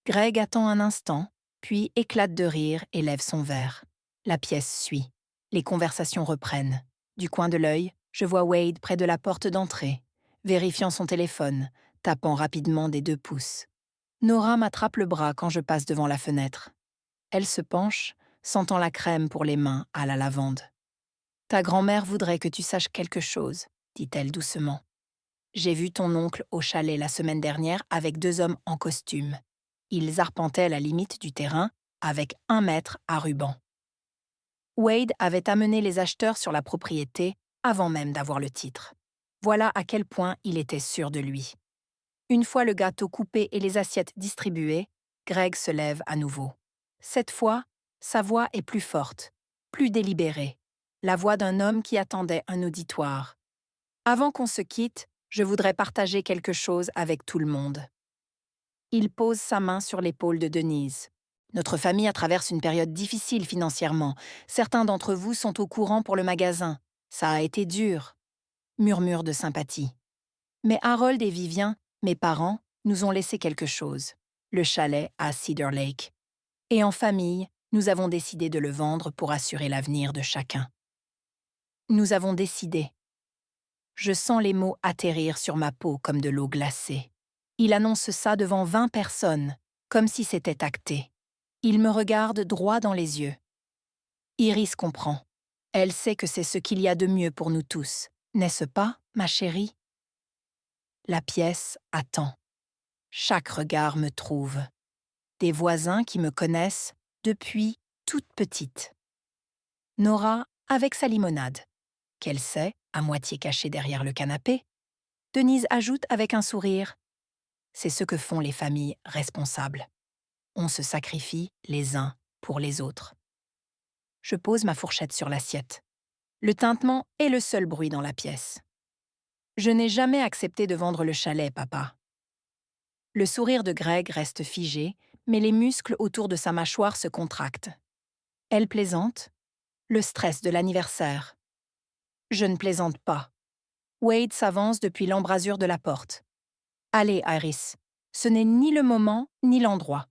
Greg attend un instant, puis éclate de rire et lève son verre. La pièce suit. Les conversations reprennent. Du coin de l'œil, je vois Wade près de la porte d'entrée, vérifiant son téléphone, tapant rapidement des 2 pouces. Nora m'attrape le bras quand je passe devant la fenêtre. Elle se penche, sentant la crème pour les mains à la lavande. « Ta grand-mère voudrait que tu saches quelque chose, dit-elle doucement. J'ai vu ton oncle au chalet la semaine dernière avec 2 hommes en costume. Ils arpentaient la limite du terrain avec 1 mètre à ruban. Wade avait amené les acheteurs sur la propriété avant même d'avoir le titre. Voilà à quel point il était sûr de lui. Une fois le gâteau coupé et les assiettes distribuées, Greg se lève à nouveau. Cette fois, sa voix est plus forte, plus délibérée, la voix d'un homme qui attendait un auditoire. « Avant qu'on se quitte, je voudrais partager quelque chose avec tout le monde. » Il pose sa main sur l'épaule de Denise. « Notre famille traverse une période difficile financièrement. Certains d'entre vous sont au courant pour le magasin. Ça a été dur. » Murmure de sympathie. Mais Harold et Vivien, mes parents, nous ont laissé quelque chose. Le chalet à Cedar Lake. Et en famille, nous avons décidé de le vendre pour assurer l'avenir de chacun. Nous avons décidé. Je sens les mots atterrir sur ma peau comme de l'eau glacée. Il annonce ça devant 20 personnes, comme si c'était acté. Il me regarde droit dans les yeux. Iris comprend. Elle sait que c'est ce qu'il y a de mieux pour nous tous. N'est-ce pas, ma chérie? La pièce attend. Chaque regard me trouve. Des voisins qui me connaissent depuis toute petite. Nora avec sa limonade, qu'elle sait, à moitié cachée derrière le canapé. Denise ajoute avec un sourire. C'est ce que font les familles responsables. On se sacrifie les uns pour les autres. Je pose ma fourchette sur l'assiette. Le tintement est le seul bruit dans la pièce. Je n'ai jamais accepté de vendre le chalet, papa. Le sourire de Greg reste figé, mais les muscles autour de sa mâchoire se contractent. Elle plaisante. Le stress de l'anniversaire. Je ne plaisante pas. Wade s'avance depuis l'embrasure de la porte. Allez, Iris, ce n'est ni le moment ni l'endroit.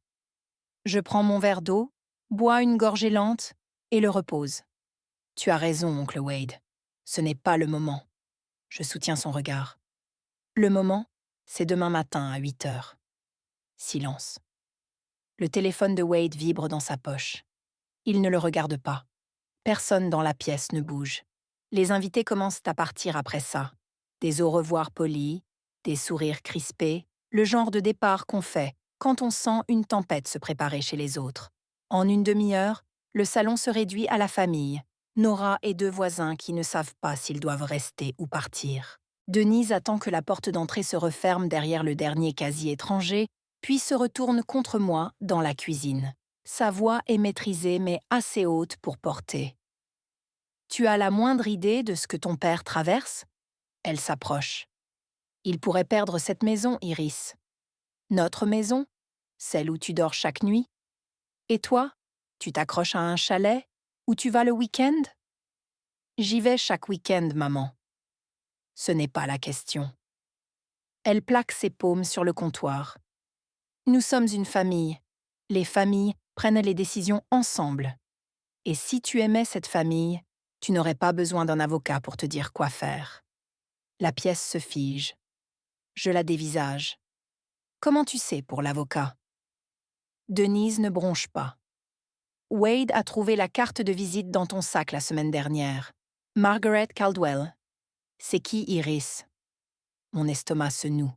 Je prends mon verre d'eau, bois une gorgée lente et le repose. Tu as raison, oncle Wade. Ce n'est pas le moment. Je soutiens son regard. Le moment, c'est demain matin à 8 heures. Silence. Le téléphone de Wade vibre dans sa poche. Il ne le regarde pas. Personne dans la pièce ne bouge. Les invités commencent à partir après ça. Des au revoir polis, des sourires crispés, le genre de départ qu'on fait quand on sent une tempête se préparer chez les autres. En une demi-heure, le salon se réduit à la famille. Nora et 2 voisins qui ne savent pas s'ils doivent rester ou partir. Denise attend que la porte d'entrée se referme derrière le dernier quasi-étranger, puis se retourne contre moi dans la cuisine. Sa voix est maîtrisée mais assez haute pour porter. « Tu as la moindre idée de ce que ton père traverse ?» Elle s'approche. « Il pourrait perdre cette maison, Iris. Notre maison, celle où tu dors chaque nuit. Et toi, tu t'accroches à un chalet où tu vas le week-end ?»« J'y vais chaque week-end, maman. » Ce n'est pas la question. Elle plaque ses paumes sur le comptoir. « Nous sommes une famille. Les familles prennent les décisions ensemble. Et si tu aimais cette famille, tu n'aurais pas besoin d'un avocat pour te dire quoi faire. » La pièce se fige. Je la dévisage. « Comment tu sais pour l'avocat ?» Denise ne bronche pas. « Wade a trouvé la carte de visite dans ton sac la semaine dernière. Margaret Caldwell. C'est qui Iris ?» Mon estomac se noue.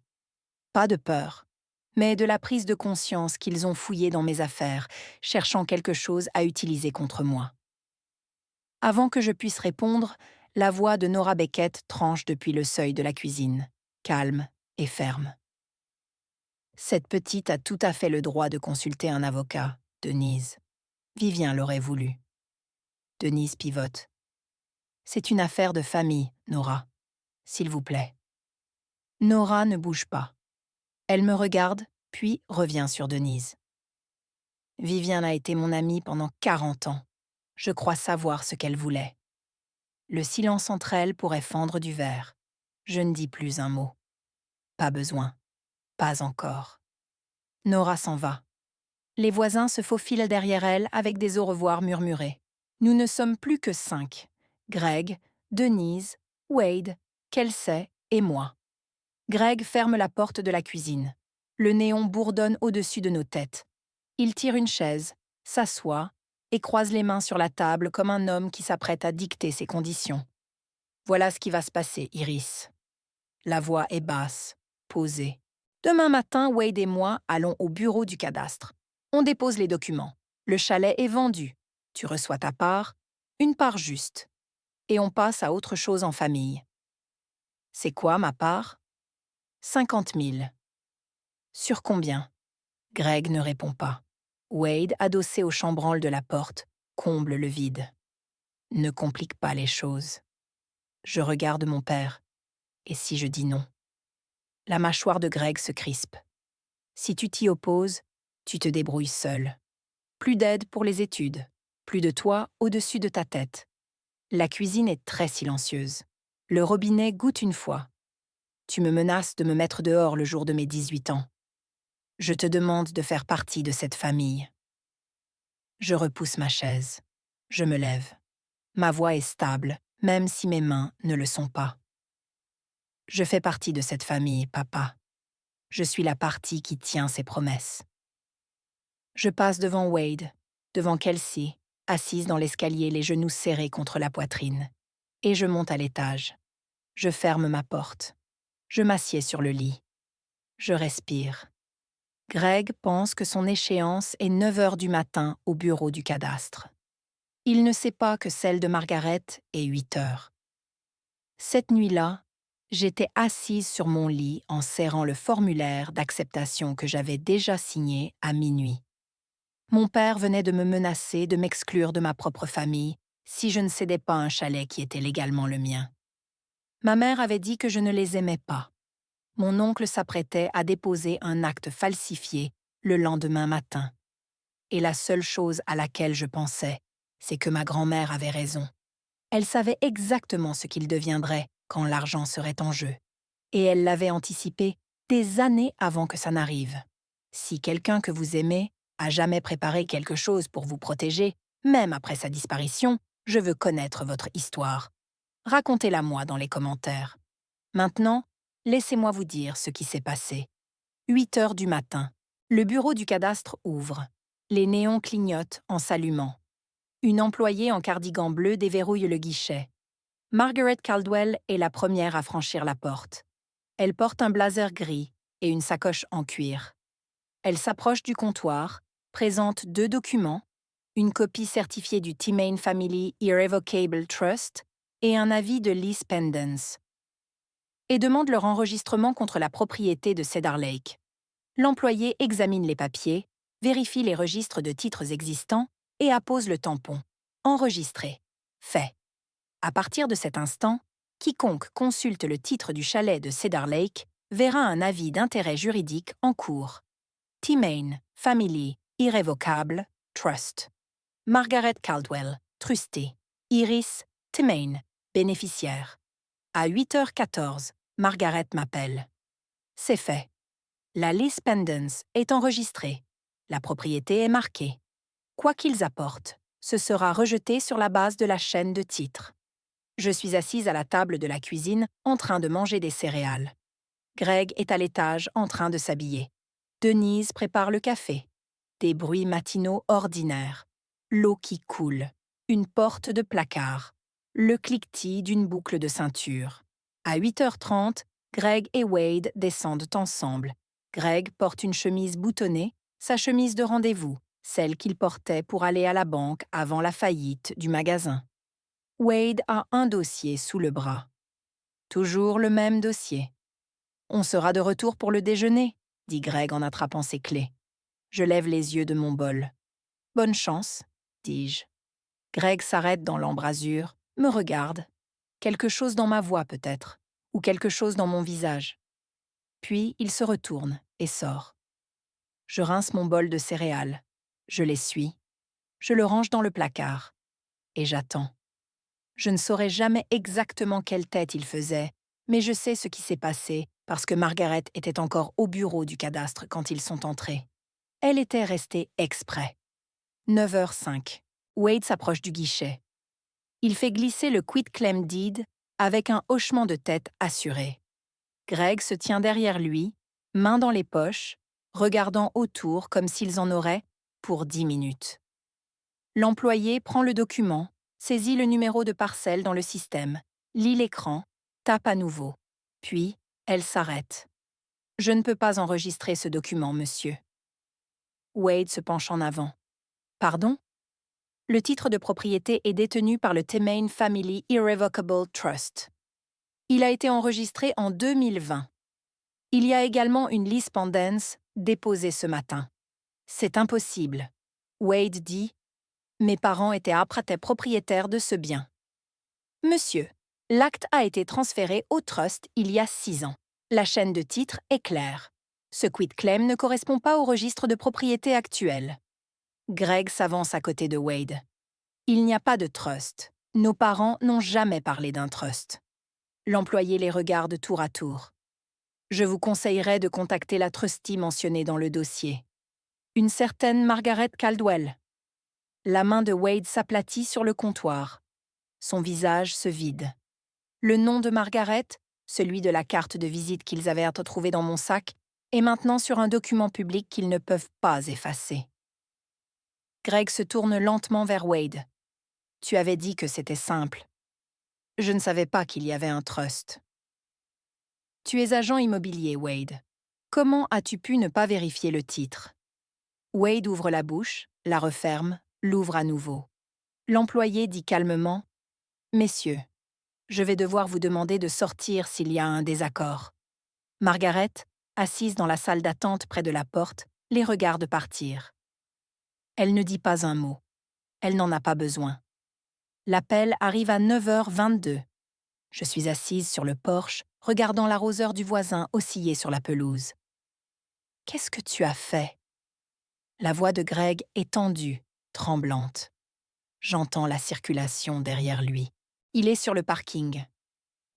Pas de peur, mais de la prise de conscience qu'ils ont fouillé dans mes affaires, cherchant quelque chose à utiliser contre moi. Avant que je puisse répondre, la voix de Nora Beckett tranche depuis le seuil de la cuisine, calme et ferme. « Cette petite a tout à fait le droit de consulter un avocat, Denise. Vivien l'aurait voulu. » Denise pivote. « C'est une affaire de famille, Nora. S'il vous plaît. » Nora ne bouge pas. Elle me regarde, puis revient sur Denise. « Vivien a été mon amie pendant 40 ans. Je crois savoir ce qu'elle voulait. » Le silence entre elles pourrait fendre du verre. Je ne dis plus un mot. Pas besoin. Pas encore. Nora s'en va. Les voisins se faufilent derrière elle avec des au revoir murmurés. Nous ne sommes plus que 5. Greg, Denise, Wade, Kelsey et moi. Greg ferme la porte de la cuisine. Le néon bourdonne au-dessus de nos têtes. Il tire une chaise, s'assoit et croise les mains sur la table comme un homme qui s'apprête à dicter ses conditions. Voilà ce qui va se passer, Iris. La voix est basse, posée. Demain matin, Wade et moi allons au bureau du cadastre. On dépose les documents. Le chalet est vendu. Tu reçois ta part, une part juste. Et on passe à autre chose en famille. C'est quoi ma part? 50 000. Sur combien? Greg ne répond pas. Wade, adossé au chambranle de la porte, comble le vide. Ne complique pas les choses. Je regarde mon père. Et si je dis non? La mâchoire de Greg se crispe. Si tu t'y opposes, tu te débrouilles seul. Plus d'aide pour les études, plus de toit au-dessus de ta tête. La cuisine est très silencieuse. Le robinet goûte une fois. Tu me menaces de me mettre dehors le jour de mes 18 ans. Je te demande de faire partie de cette famille. Je repousse ma chaise. Je me lève. Ma voix est stable, même si mes mains ne le sont pas. Je fais partie de cette famille, papa. Je suis la partie qui tient ses promesses. Je passe devant Wade, devant Kelsey, assise dans l'escalier, les genoux serrés contre la poitrine. Et je monte à l'étage. Je ferme ma porte. Je m'assieds sur le lit. Je respire. Greg pense que son échéance est 9 heures du matin au bureau du cadastre. Il ne sait pas que celle de Margaret est 8 heures. Cette nuit-là, j'étais assise sur mon lit en serrant le formulaire d'acceptation que j'avais déjà signé à minuit. Mon père venait de me menacer de m'exclure de ma propre famille si je ne cédais pas un chalet qui était légalement le mien. Ma mère avait dit que je ne les aimais pas. Mon oncle s'apprêtait à déposer un acte falsifié le lendemain matin. Et la seule chose à laquelle je pensais, c'est que ma grand-mère avait raison. Elle savait exactement ce qu'il deviendrait quand l'argent serait en jeu. Et elle l'avait anticipé des années avant que ça n'arrive. Si quelqu'un que vous aimez a jamais préparé quelque chose pour vous protéger, même après sa disparition, je veux connaître votre histoire. Racontez-la-moi dans les commentaires. Maintenant, laissez-moi vous dire ce qui s'est passé. 8 heures du matin. Le bureau du cadastre ouvre. Les néons clignotent en s'allumant. Une employée en cardigan bleu déverrouille le guichet. Margaret Caldwell est la première à franchir la porte. Elle porte un blazer gris et une sacoche en cuir. Elle s'approche du comptoir, présente 2 documents, une copie certifiée du Timain Family Irrevocable Trust et un avis de Liz Pendens, et demande leur enregistrement contre la propriété de Cedar Lake. L'employé examine les papiers, vérifie les registres de titres existants et appose le tampon. Enregistré. Fait. À partir de cet instant, quiconque consulte le titre du chalet de Cedar Lake verra un avis d'intérêt juridique en cours. Timain Family Irrevocable Trust. Margaret Caldwell, trustée. Iris Timain, bénéficiaire. À 8h14, Margaret m'appelle. C'est fait. La Liz Pendens est enregistrée. La propriété est marquée. Quoi qu'ils apportent, ce sera rejeté sur la base de la chaîne de titres. Je suis assise à la table de la cuisine en train de manger des céréales. Greg est à l'étage en train de s'habiller. Denise prépare le café. Des bruits matinaux ordinaires. L'eau qui coule. Une porte de placard. Le cliquetis d'une boucle de ceinture. À 8h30, Greg et Wade descendent ensemble. Greg porte une chemise boutonnée, sa chemise de rendez-vous, celle qu'il portait pour aller à la banque avant la faillite du magasin. Wade a un dossier sous le bras. Toujours le même dossier. On sera de retour pour le déjeuner, dit Greg en attrapant ses clés. Je lève les yeux de mon bol. Bonne chance, dis-je. Greg s'arrête dans l'embrasure, me regarde. Quelque chose dans ma voix peut-être, ou quelque chose dans mon visage. Puis il se retourne et sort. Je rince mon bol de céréales. Je l'essuie. Je le range dans le placard. Et j'attends. Je ne saurais jamais exactement quelle tête il faisait, mais je sais ce qui s'est passé parce que Margaret était encore au bureau du cadastre quand ils sont entrés. Elle était restée exprès. 9h05. Wade s'approche du guichet. Il fait glisser le quitclaim deed avec un hochement de tête assuré. Greg se tient derrière lui, main dans les poches, regardant autour comme s'ils en auraient pour 10 minutes. L'employé prend le document, saisit le numéro de parcelle dans le système, lit l'écran, tape à nouveau. Puis, elle s'arrête. « Je ne peux pas enregistrer ce document, monsieur. » Wade se penche en avant. « Pardon ? » Le titre de propriété est détenu par le Temain Family Irrevocable Trust. Il a été enregistré en 2020. Il y a également une lease pendens déposée ce matin. C'est impossible. Wade dit « Mes parents étaient âpres propriétaires de ce bien. » Monsieur, l'acte a été transféré au trust il y a 6 ans. La chaîne de titres est claire. Ce quitclaim ne correspond pas au registre de propriété actuel. Greg s'avance à côté de Wade. Il n'y a pas de trust. Nos parents n'ont jamais parlé d'un trust. L'employé les regarde tour à tour. Je vous conseillerais de contacter la trustee mentionnée dans le dossier. Une certaine Margaret Caldwell. La main de Wade s'aplatit sur le comptoir. Son visage se vide. Le nom de Margaret, celui de la carte de visite qu'ils avaient retrouvée dans mon sac, est maintenant sur un document public qu'ils ne peuvent pas effacer. Greg se tourne lentement vers Wade. « Tu avais dit que c'était simple. Je ne savais pas qu'il y avait un trust. » « Tu es agent immobilier, Wade. Comment as-tu pu ne pas vérifier le titre ?» Wade ouvre la bouche, la referme, l'ouvre à nouveau. L'employé dit calmement « Messieurs, je vais devoir vous demander de sortir s'il y a un désaccord. » Margaret, assise dans la salle d'attente près de la porte, les regarde partir. Elle ne dit pas un mot. Elle n'en a pas besoin. L'appel arrive à 9h22. Je suis assise sur le porche, regardant l'arroseur du voisin osciller sur la pelouse. « Qu'est-ce que tu as fait ?» La voix de Greg est tendue, tremblante. J'entends la circulation derrière lui. Il est sur le parking.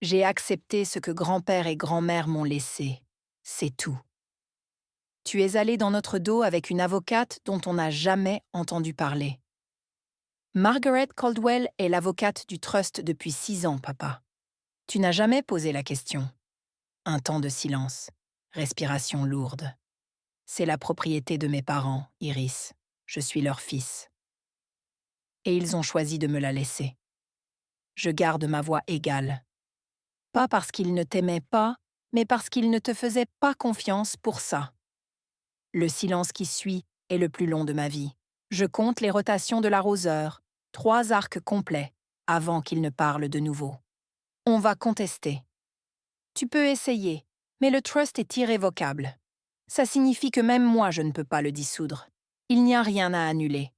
J'ai accepté ce que grand-père et grand-mère m'ont laissé. C'est tout. Tu es allé dans notre dos avec une avocate dont on n'a jamais entendu parler. Margaret Caldwell est l'avocate du trust depuis 6 ans, papa. Tu n'as jamais posé la question. Un temps de silence. Respiration lourde. C'est la propriété de mes parents, Iris. Je suis leur fils. Et ils ont choisi de me la laisser. Je garde ma voix égale. Pas parce qu'ils ne t'aimaient pas, mais parce qu'ils ne te faisaient pas confiance pour ça. Le silence qui suit est le plus long de ma vie. Je compte les rotations de l'arroseur, 3 arcs complets, avant qu'il ne parle de nouveau. On va contester. Tu peux essayer, mais le trust est irrévocable. Ça signifie que même moi je ne peux pas le dissoudre. Il n'y a rien à annuler.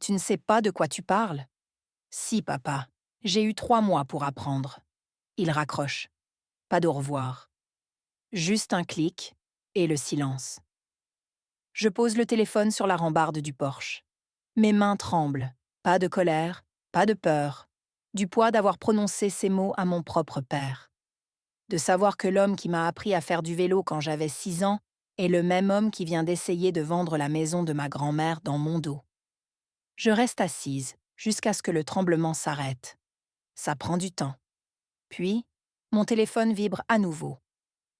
Tu ne sais pas de quoi tu parles? Si, papa. J'ai eu 3 mois pour apprendre. Il raccroche. Pas d'au revoir. Juste un clic et le silence. Je pose le téléphone sur la rambarde du porche. Mes mains tremblent. Pas de colère, pas de peur. Du poids d'avoir prononcé ces mots à mon propre père. De savoir que l'homme qui m'a appris à faire du vélo quand j'avais 6 ans est le même homme qui vient d'essayer de vendre la maison de ma grand-mère dans mon dos. Je reste assise jusqu'à ce que le tremblement s'arrête. Ça prend du temps. Puis, mon téléphone vibre à nouveau.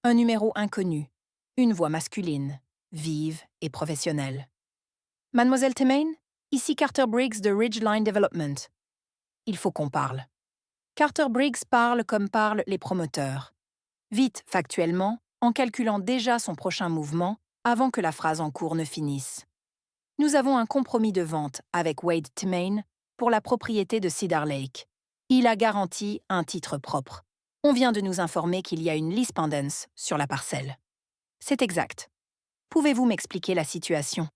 Un numéro inconnu, une voix masculine, vive et professionnelle. « Mademoiselle Temain, ici Carter Briggs de Ridgeline Development. » Il faut qu'on parle. Carter Briggs parle comme parlent les promoteurs. Vite, factuellement, en calculant déjà son prochain mouvement avant que la phrase en cours ne finisse. Nous avons un compromis de vente avec Wade Temain pour la propriété de Cedar Lake. Il a garanti un titre propre. On vient de nous informer qu'il y a une lease pendens sur la parcelle. C'est exact. Pouvez-vous m'expliquer la situation?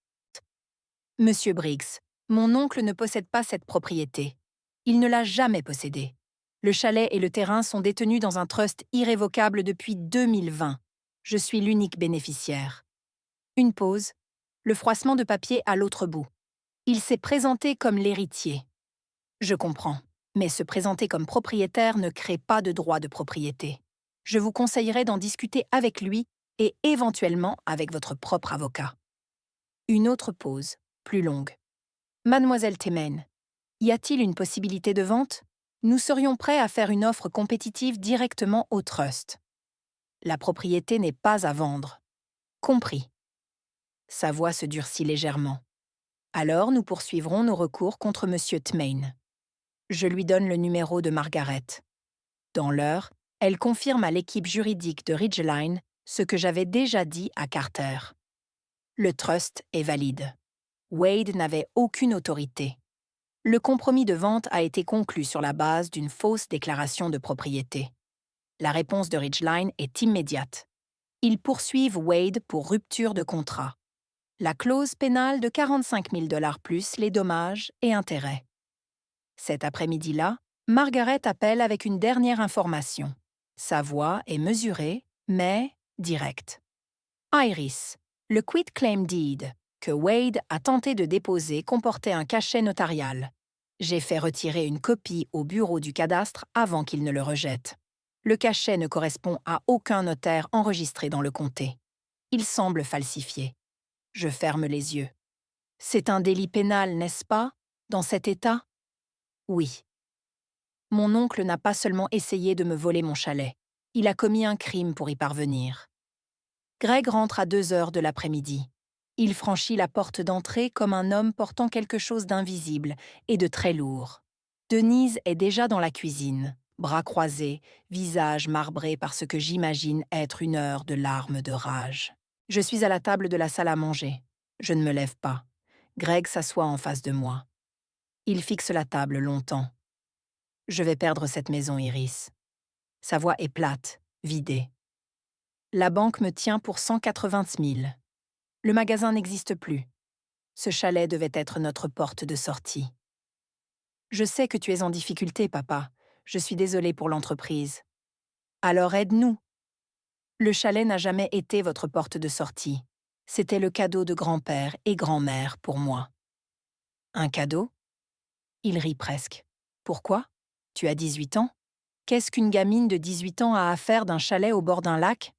Monsieur Briggs, mon oncle ne possède pas cette propriété. Il ne l'a jamais possédée. Le chalet et le terrain sont détenus dans un trust irrévocable depuis 2020. Je suis l'unique bénéficiaire. Une pause. Le froissement de papier à l'autre bout. Il s'est présenté comme l'héritier. Je comprends, mais se présenter comme propriétaire ne crée pas de droit de propriété. Je vous conseillerais d'en discuter avec lui et éventuellement avec votre propre avocat. Une autre pause, plus longue. Mademoiselle Temain, y a-t-il une possibilité de vente? Nous serions prêts à faire une offre compétitive directement au trust. La propriété n'est pas à vendre. Compris. Sa voix se durcit légèrement. Alors nous poursuivrons nos recours contre M. Tmain. Je lui donne le numéro de Margaret. Dans l'heure, elle confirme à l'équipe juridique de Ridgeline ce que j'avais déjà dit à Carter. Le trust est valide. Wade n'avait aucune autorité. Le compromis de vente a été conclu sur la base d'une fausse déclaration de propriété. La réponse de Ridgeline est immédiate. Ils poursuivent Wade pour rupture de contrat. La clause pénale de 45 000 $ plus les dommages et intérêts. Cet après-midi-là, Margaret appelle avec une dernière information. Sa voix est mesurée, mais directe. Iris, le quitclaim deed que Wade a tenté de déposer comportait un cachet notarial. J'ai fait retirer une copie au bureau du cadastre avant qu'il ne le rejette. Le cachet ne correspond à aucun notaire enregistré dans le comté. Il semble falsifié. Je ferme les yeux. C'est un délit pénal, n'est-ce pas, dans cet état? Oui. Mon oncle n'a pas seulement essayé de me voler mon chalet, il a commis un crime pour y parvenir. Greg rentre à 2 heures de l'après-midi. Il franchit la porte d'entrée comme un homme portant quelque chose d'invisible et de très lourd. Denise est déjà dans la cuisine, bras croisés, visage marbré par ce que j'imagine être une heure de larmes de rage. Je suis à la table de la salle à manger. Je ne me lève pas. Greg s'assoit en face de moi. Il fixe la table longtemps. Je vais perdre cette maison, Iris. Sa voix est plate, vidée. La banque me tient pour 180 000. Le magasin n'existe plus. Ce chalet devait être notre porte de sortie. Je sais que tu es en difficulté, papa. Je suis désolée pour l'entreprise. Alors aide-nous. Le chalet n'a jamais été votre porte de sortie. C'était le cadeau de grand-père et grand-mère pour moi. Un cadeau? Il rit presque. Pourquoi? Tu as 18 ans? Qu'est-ce qu'une gamine de 18 ans a à faire d'un chalet au bord d'un lac?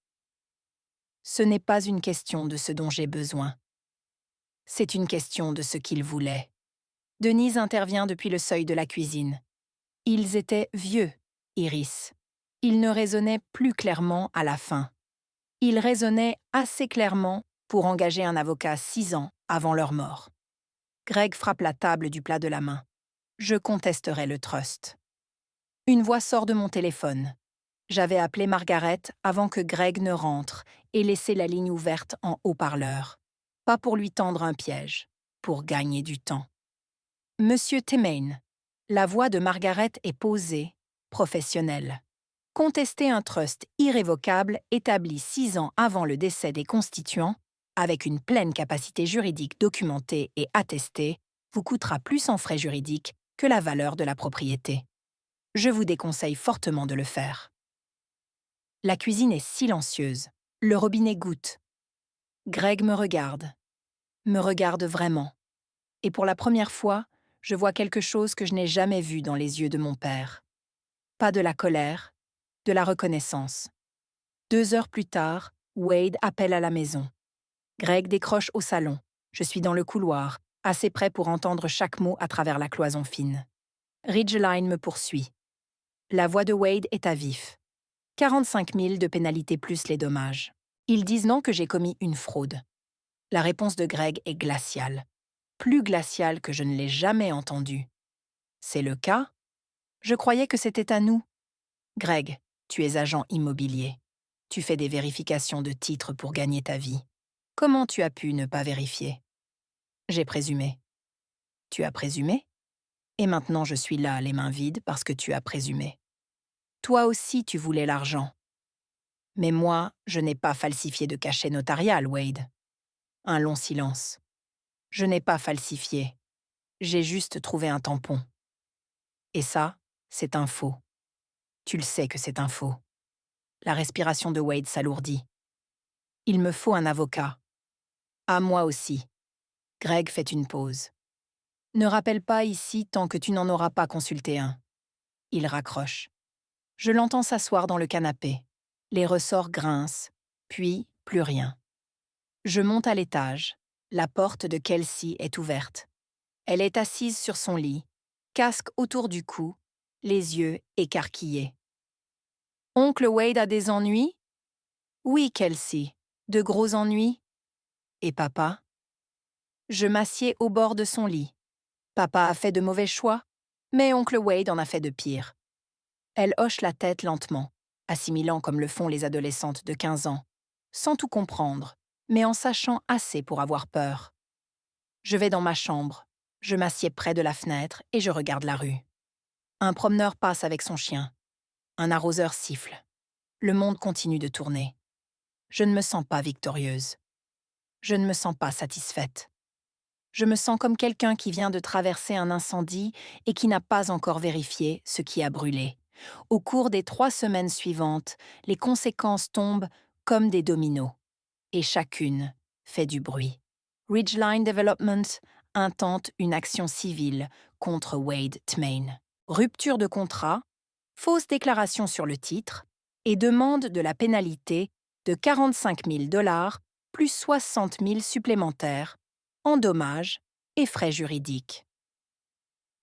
Ce n'est pas une question de ce dont j'ai besoin. C'est une question de ce qu'il voulait. Denise intervient depuis le seuil de la cuisine. Ils étaient vieux, Iris. Ils ne raisonnaient plus clairement à la fin. Ils raisonnaient assez clairement pour engager un avocat 6 ans avant leur mort. Greg frappe la table du plat de la main. Je contesterai le trust. Une voix sort de mon téléphone. J'avais appelé Margaret avant que Greg ne rentre et laissé la ligne ouverte en haut-parleur. Pas pour lui tendre un piège, pour gagner du temps. Monsieur Temain, la voix de Margaret est posée, professionnelle. Contester un trust irrévocable établi 6 ans avant le décès des constituants, avec une pleine capacité juridique documentée et attestée, vous coûtera plus en frais juridiques que la valeur de la propriété. Je vous déconseille fortement de le faire. La cuisine est silencieuse. Le robinet goutte. Greg me regarde vraiment. Et pour la première fois, je vois quelque chose que je n'ai jamais vu dans les yeux de mon père. Pas de la colère, de la reconnaissance. 2 heures plus tard, Wade appelle à la maison. Greg décroche au salon. Je suis dans le couloir, assez près pour entendre chaque mot à travers la cloison fine. Ridgeline me poursuit. La voix de Wade est à vif. 45 000 de pénalité plus les dommages. Ils disent non que j'ai commis une fraude. La réponse de Greg est glaciale. Plus glaciale que je ne l'ai jamais entendue. C'est le cas? Je croyais que c'était à nous. Greg, tu es agent immobilier. Tu fais des vérifications de titres pour gagner ta vie. Comment tu as pu ne pas vérifier? J'ai présumé. Tu as présumé? Et maintenant je suis là, les mains vides, parce que tu as présumé. Toi aussi tu voulais l'argent. Mais moi, je n'ai pas falsifié de cachet notarial, Wade. Un long silence. Je n'ai pas falsifié. J'ai juste trouvé un tampon. Et ça, c'est un faux. Tu le sais que c'est un faux. La respiration de Wade s'alourdit. Il me faut un avocat. À moi aussi. Greg fait une pause. Ne rappelle pas ici tant que tu n'en auras pas consulté un. Il raccroche. Je l'entends s'asseoir dans le canapé. Les ressorts grincent, puis plus rien. Je monte à l'étage. La porte de Kelsey est ouverte. Elle est assise sur son lit, casque autour du cou, les yeux écarquillés. « Oncle Wade a des ennuis? » ?»« Oui, Kelsey, de gros ennuis. »« Et papa? » Je m'assieds au bord de son lit. Papa a fait de mauvais choix, mais oncle Wade en a fait de pires. Elle hoche la tête lentement, assimilant comme le font les adolescentes de 15 ans, sans tout comprendre, mais en sachant assez pour avoir peur. Je vais dans ma chambre, je m'assieds près de la fenêtre et je regarde la rue. Un promeneur passe avec son chien. Un arroseur siffle. Le monde continue de tourner. Je ne me sens pas victorieuse. Je ne me sens pas satisfaite. Je me sens comme quelqu'un qui vient de traverser un incendie et qui n'a pas encore vérifié ce qui a brûlé. Au cours des 3 semaines suivantes, les conséquences tombent comme des dominos. Et chacune fait du bruit. Ridgeline Development intente une action civile contre Wade Tmain. Rupture de contrat, fausse déclaration sur le titre et demande de la pénalité de 45 000 $ plus 60 000 supplémentaires en dommages et frais juridiques.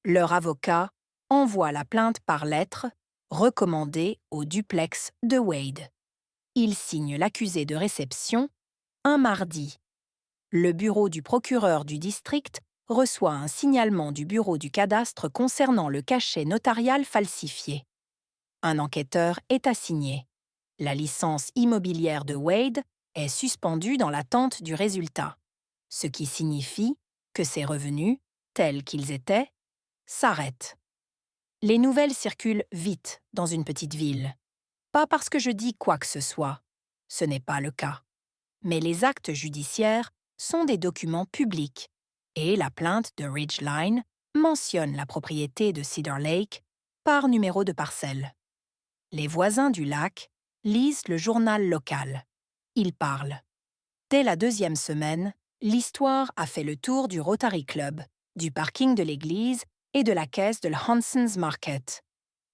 Leur avocat envoie la plainte par lettre recommandée au duplex de Wade. Il signe l'accusé de réception un mardi. Le bureau du procureur du district reçoit un signalement du bureau du cadastre concernant le cachet notarial falsifié. Un enquêteur est assigné. La licence immobilière de Wade est suspendue dans l'attente du résultat, ce qui signifie que ses revenus, tels qu'ils étaient, s'arrêtent. Les nouvelles circulent vite dans une petite ville. Pas parce que je dis quoi que ce soit, ce n'est pas le cas. Mais les actes judiciaires sont des documents publics et la plainte de Ridgeline mentionne la propriété de Cedar Lake par numéro de parcelle. Les voisins du lac lisent le journal local. Ils parlent. Dès la 2e semaine, l'histoire a fait le tour du Rotary Club, du parking de l'église et de la caisse de l'Hanson's Market.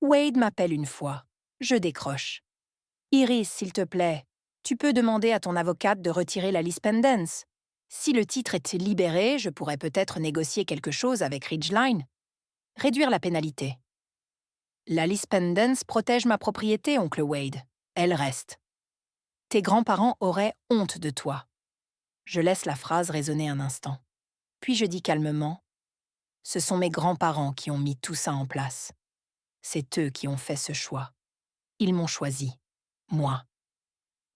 Wade m'appelle une fois. Je décroche. « Iris, s'il te plaît, tu peux demander à ton avocate de retirer la lispendence. Si le titre est libéré, je pourrais peut-être négocier quelque chose avec Ridgeline. Réduire la pénalité. » La lispendence protège ma propriété, oncle Wade. Elle reste. Tes grands-parents auraient honte de toi. Je laisse la phrase résonner un instant. Puis je dis calmement, « Ce sont mes grands-parents qui ont mis tout ça en place. C'est eux qui ont fait ce choix. Ils m'ont choisi. Moi.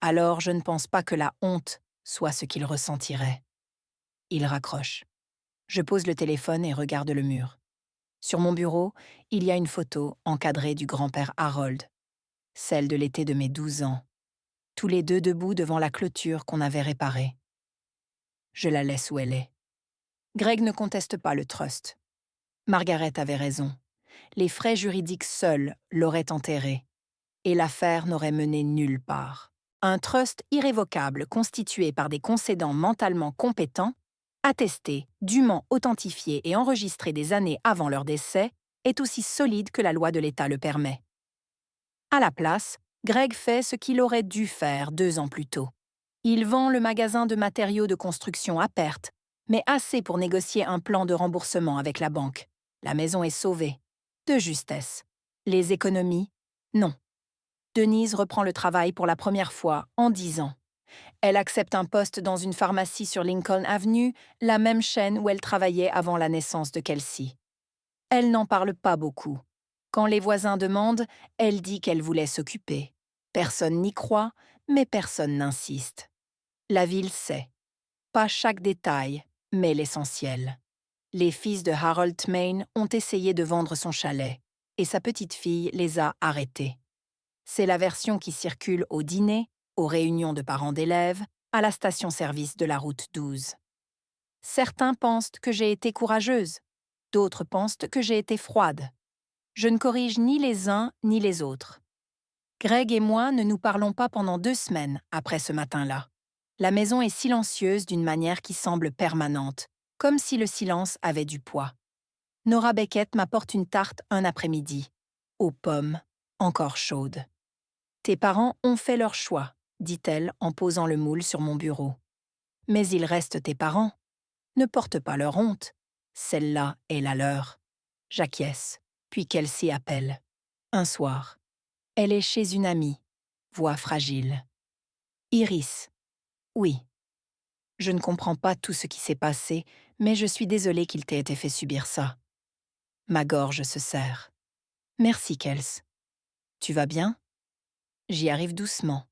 Alors je ne pense pas que la honte soit ce qu'ils ressentiraient. » Il raccroche. Je pose le téléphone et regarde le mur. Sur mon bureau, il y a une photo encadrée du grand-père Harold, celle de l'été de mes 12 ans, tous les deux debout devant la clôture qu'on avait réparée. Je la laisse où elle est. Greg ne conteste pas le trust. Margaret avait raison. Les frais juridiques seuls l'auraient enterré, et l'affaire n'aurait mené nulle part. Un trust irrévocable constitué par des concédants mentalement compétents, attestés, dûment authentifiés et enregistrés des années avant leur décès, est aussi solide que la loi de l'État le permet. À la place, Greg fait ce qu'il aurait dû faire 2 ans plus tôt. Il vend le magasin de matériaux de construction à perte, mais assez pour négocier un plan de remboursement avec la banque. La maison est sauvée. De justesse. Les économies, non. Denise reprend le travail pour la première fois en 10 ans. Elle accepte un poste dans une pharmacie sur Lincoln Avenue, la même chaîne où elle travaillait avant la naissance de Kelsey. Elle n'en parle pas beaucoup. Quand les voisins demandent, elle dit qu'elle voulait s'occuper. Personne n'y croit, mais personne n'insiste. La ville sait. Pas chaque détail, mais l'essentiel. Les fils de Harold Tmain ont essayé de vendre son chalet, et sa petite-fille les a arrêtés. C'est la version qui circule au dîner, aux réunions de parents d'élèves, à la station-service de la route 12. Certains pensent que j'ai été courageuse, d'autres pensent que j'ai été froide. Je ne corrige ni les uns ni les autres. Greg et moi ne nous parlons pas pendant 2 semaines après ce matin-là. La maison est silencieuse d'une manière qui semble permanente, comme si le silence avait du poids. Nora Beckett m'apporte une tarte un après-midi, aux pommes, encore chaude. « Tes parents ont fait leur choix », dit-elle en posant le moule sur mon bureau. « Mais ils restent tes parents. Ne porte pas leur honte. Celle-là est la leur. » J'acquiesce, puis Kelsey appelle. Un soir. Elle est chez une amie, voix fragile. « Iris. » « Oui. » Je ne comprends pas tout ce qui s'est passé, mais je suis désolée qu'il t'ait été fait subir ça. Ma gorge se serre. Merci, Kels. Tu vas bien? J'y arrive doucement.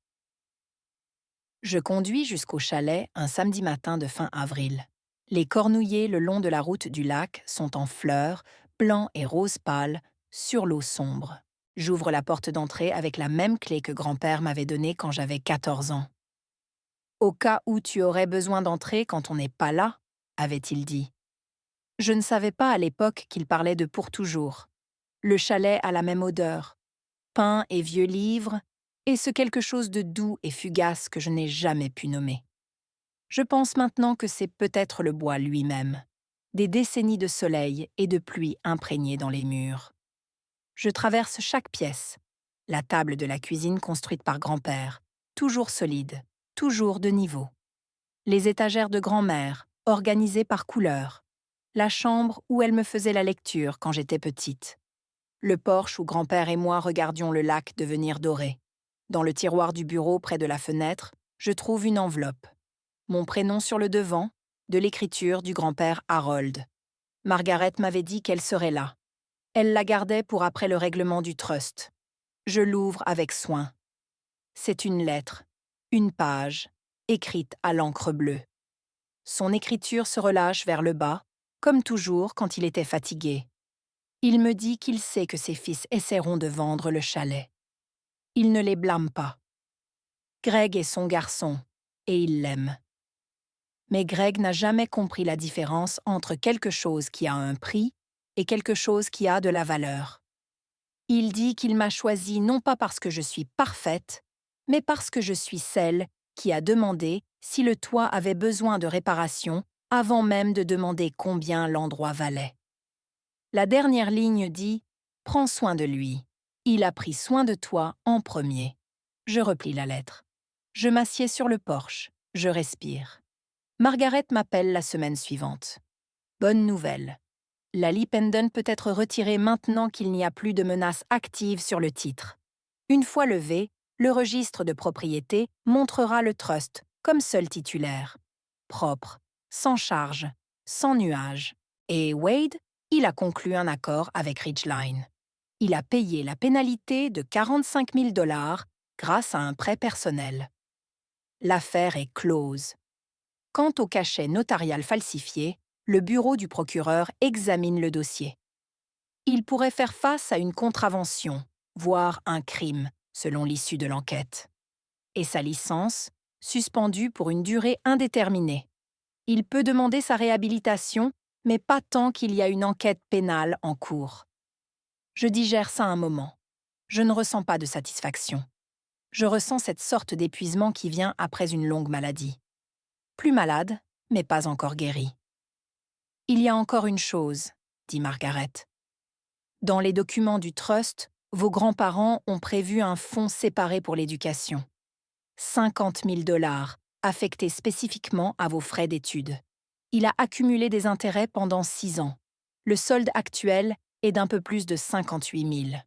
Je conduis jusqu'au chalet un samedi matin de fin avril. Les cornouillers le long de la route du lac sont en fleurs, blancs et roses pâles, sur l'eau sombre. J'ouvre la porte d'entrée avec la même clé que grand-père m'avait donnée quand j'avais 14 ans. Au cas où tu aurais besoin d'entrer quand on n'est pas là, avait-il dit. Je ne savais pas à l'époque qu'il parlait de pour toujours. Le chalet a la même odeur, pain et vieux livres, et ce quelque chose de doux et fugace que je n'ai jamais pu nommer. Je pense maintenant que c'est peut-être le bois lui-même, des décennies de soleil et de pluie imprégnées dans les murs. Je traverse chaque pièce, la table de la cuisine construite par grand-père, toujours solide, toujours de niveau. Les étagères de grand-mère, organisées par couleur. La chambre où elle me faisait la lecture quand j'étais petite. Le porche où grand-père et moi regardions le lac devenir doré. Dans le tiroir du bureau près de la fenêtre, je trouve une enveloppe. Mon prénom sur le devant, de l'écriture du grand-père Harold. Margaret m'avait dit qu'elle serait là. Elle la gardait pour après le règlement du trust. Je l'ouvre avec soin. C'est une lettre, une page, écrite à l'encre bleue. Son écriture se relâche vers le bas, comme toujours quand il était fatigué. Il me dit qu'il sait que ses fils essaieront de vendre le chalet. Il ne les blâme pas. Greg est son garçon, et il l'aime. Mais Greg n'a jamais compris la différence entre quelque chose qui a un prix et quelque chose qui a de la valeur. Il dit qu'il m'a choisie non pas parce que je suis parfaite, mais parce que je suis celle qui a demandé si le toit avait besoin de réparation avant même de demander combien l'endroit valait. La dernière ligne dit « Prends soin de lui. Il a pris soin de toi en premier. » Je replie la lettre. Je m'assieds sur le porche. Je respire. Margaret m'appelle la semaine suivante. Bonne nouvelle. La Lipenden peut être retirée maintenant qu'il n'y a plus de menace active sur le titre. Une fois levé, le registre de propriété montrera le trust comme seul titulaire. Propre, sans charge, sans nuage. Et Wade, il a conclu un accord avec Ridgeline. Il a payé la pénalité de 45 000 $ grâce à un prêt personnel. L'affaire est close. Quant au cachet notarial falsifié, le bureau du procureur examine le dossier. Il pourrait faire face à une contravention, voire un crime, selon l'issue de l'enquête. Et sa licence, suspendue pour une durée indéterminée. Il peut demander sa réhabilitation, mais pas tant qu'il y a une enquête pénale en cours. Je digère ça un moment. Je ne ressens pas de satisfaction. Je ressens cette sorte d'épuisement qui vient après une longue maladie. Plus malade, mais pas encore guéri. Il y a encore une chose, dit Margaret. Dans les documents du trust, vos grands-parents ont prévu un fonds séparé pour l'éducation. 50 000 $ affectés spécifiquement à vos frais d'études. Il a accumulé des intérêts pendant 6 ans. Le solde actuel est d'un peu plus de 58 000.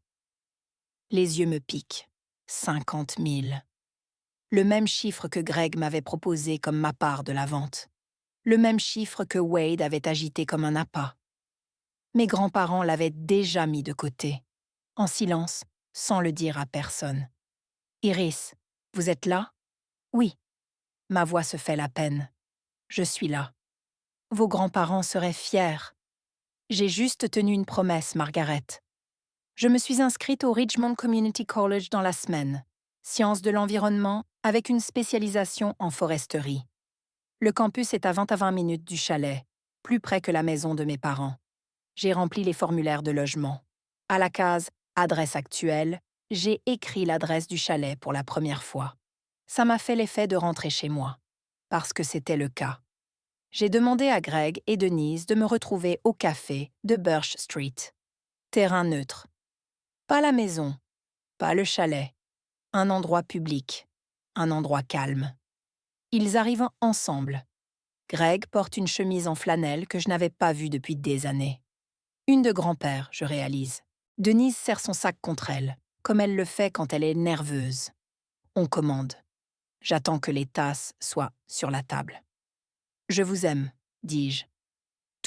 Les yeux me piquent. 50 000. Le même chiffre que Greg m'avait proposé comme ma part de la vente. Le même chiffre que Wade avait agité comme un appât. Mes grands-parents l'avaient déjà mis de côté, en silence, sans le dire à personne. « Iris, vous êtes là ?»« Oui. » Ma voix se fait la peine. « Je suis là. » Vos grands-parents seraient fiers. J'ai juste tenu une promesse, Margaret. Je me suis inscrite au Richmond Community College dans la semaine. Sciences de l'environnement avec une spécialisation en foresterie. Le campus est à 20 minutes du chalet, plus près que la maison de mes parents. J'ai rempli les formulaires de logement. À la case « Adresse actuelle », j'ai écrit l'adresse du chalet pour la première fois. Ça m'a fait l'effet de rentrer chez moi, parce que c'était le cas. J'ai demandé à Greg et Denise de me retrouver au café de Birch Street. Terrain neutre. Pas la maison, pas le chalet. Un endroit public, un endroit calme. Ils arrivent ensemble. Greg porte une chemise en flanelle que je n'avais pas vue depuis des années. Une de grand-père, je réalise. Denise serre son sac contre elle, comme elle le fait quand elle est nerveuse. On commande. J'attends que les tasses soient sur la table. « Je vous aime », dis-je.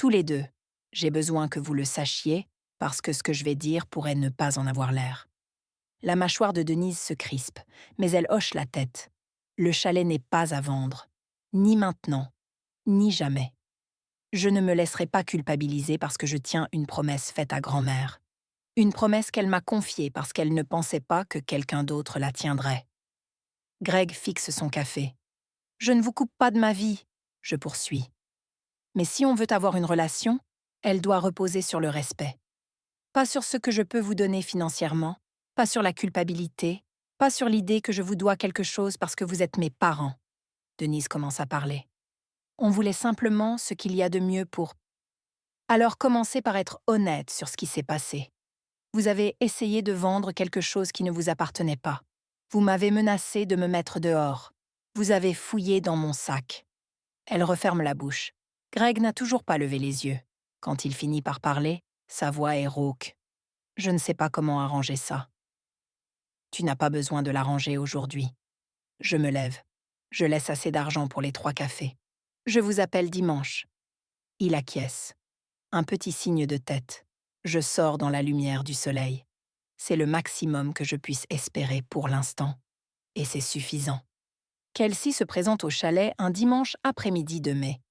Tous les deux. J'ai besoin que vous le sachiez, parce que ce que je vais dire pourrait ne pas en avoir l'air. La mâchoire de Denise se crispe, mais elle hoche la tête. Le chalet n'est pas à vendre. Ni maintenant, ni jamais. Je ne me laisserai pas culpabiliser parce que je tiens une promesse faite à grand-mère. Une promesse qu'elle m'a confiée parce qu'elle ne pensait pas que quelqu'un d'autre la tiendrait. Greg fixe son café. Je ne vous coupe pas de ma vie, je poursuis. Mais si on veut avoir une relation, elle doit reposer sur le respect. Pas sur ce que je peux vous donner financièrement, pas sur la culpabilité, pas sur l'idée que je vous dois quelque chose parce que vous êtes mes parents. Denise commence à parler. On voulait simplement ce qu'il y a de mieux pour... Alors commencez par être honnête sur ce qui s'est passé. Vous avez essayé de vendre quelque chose qui ne vous appartenait pas. Vous m'avez menacé de me mettre dehors. Vous avez fouillé dans mon sac. Elle referme la bouche. Greg n'a toujours pas levé les yeux. Quand il finit par parler, sa voix est rauque. Je ne sais pas comment arranger ça. Tu n'as pas besoin de l'arranger aujourd'hui. Je me lève. Je laisse assez d'argent pour les 3 cafés. Je vous appelle dimanche. Il acquiesce. Un petit signe de tête. Je sors dans la lumière du soleil. C'est le maximum que je puisse espérer pour l'instant. Et c'est suffisant. Kelsey se présente au chalet un dimanche après-midi de mai.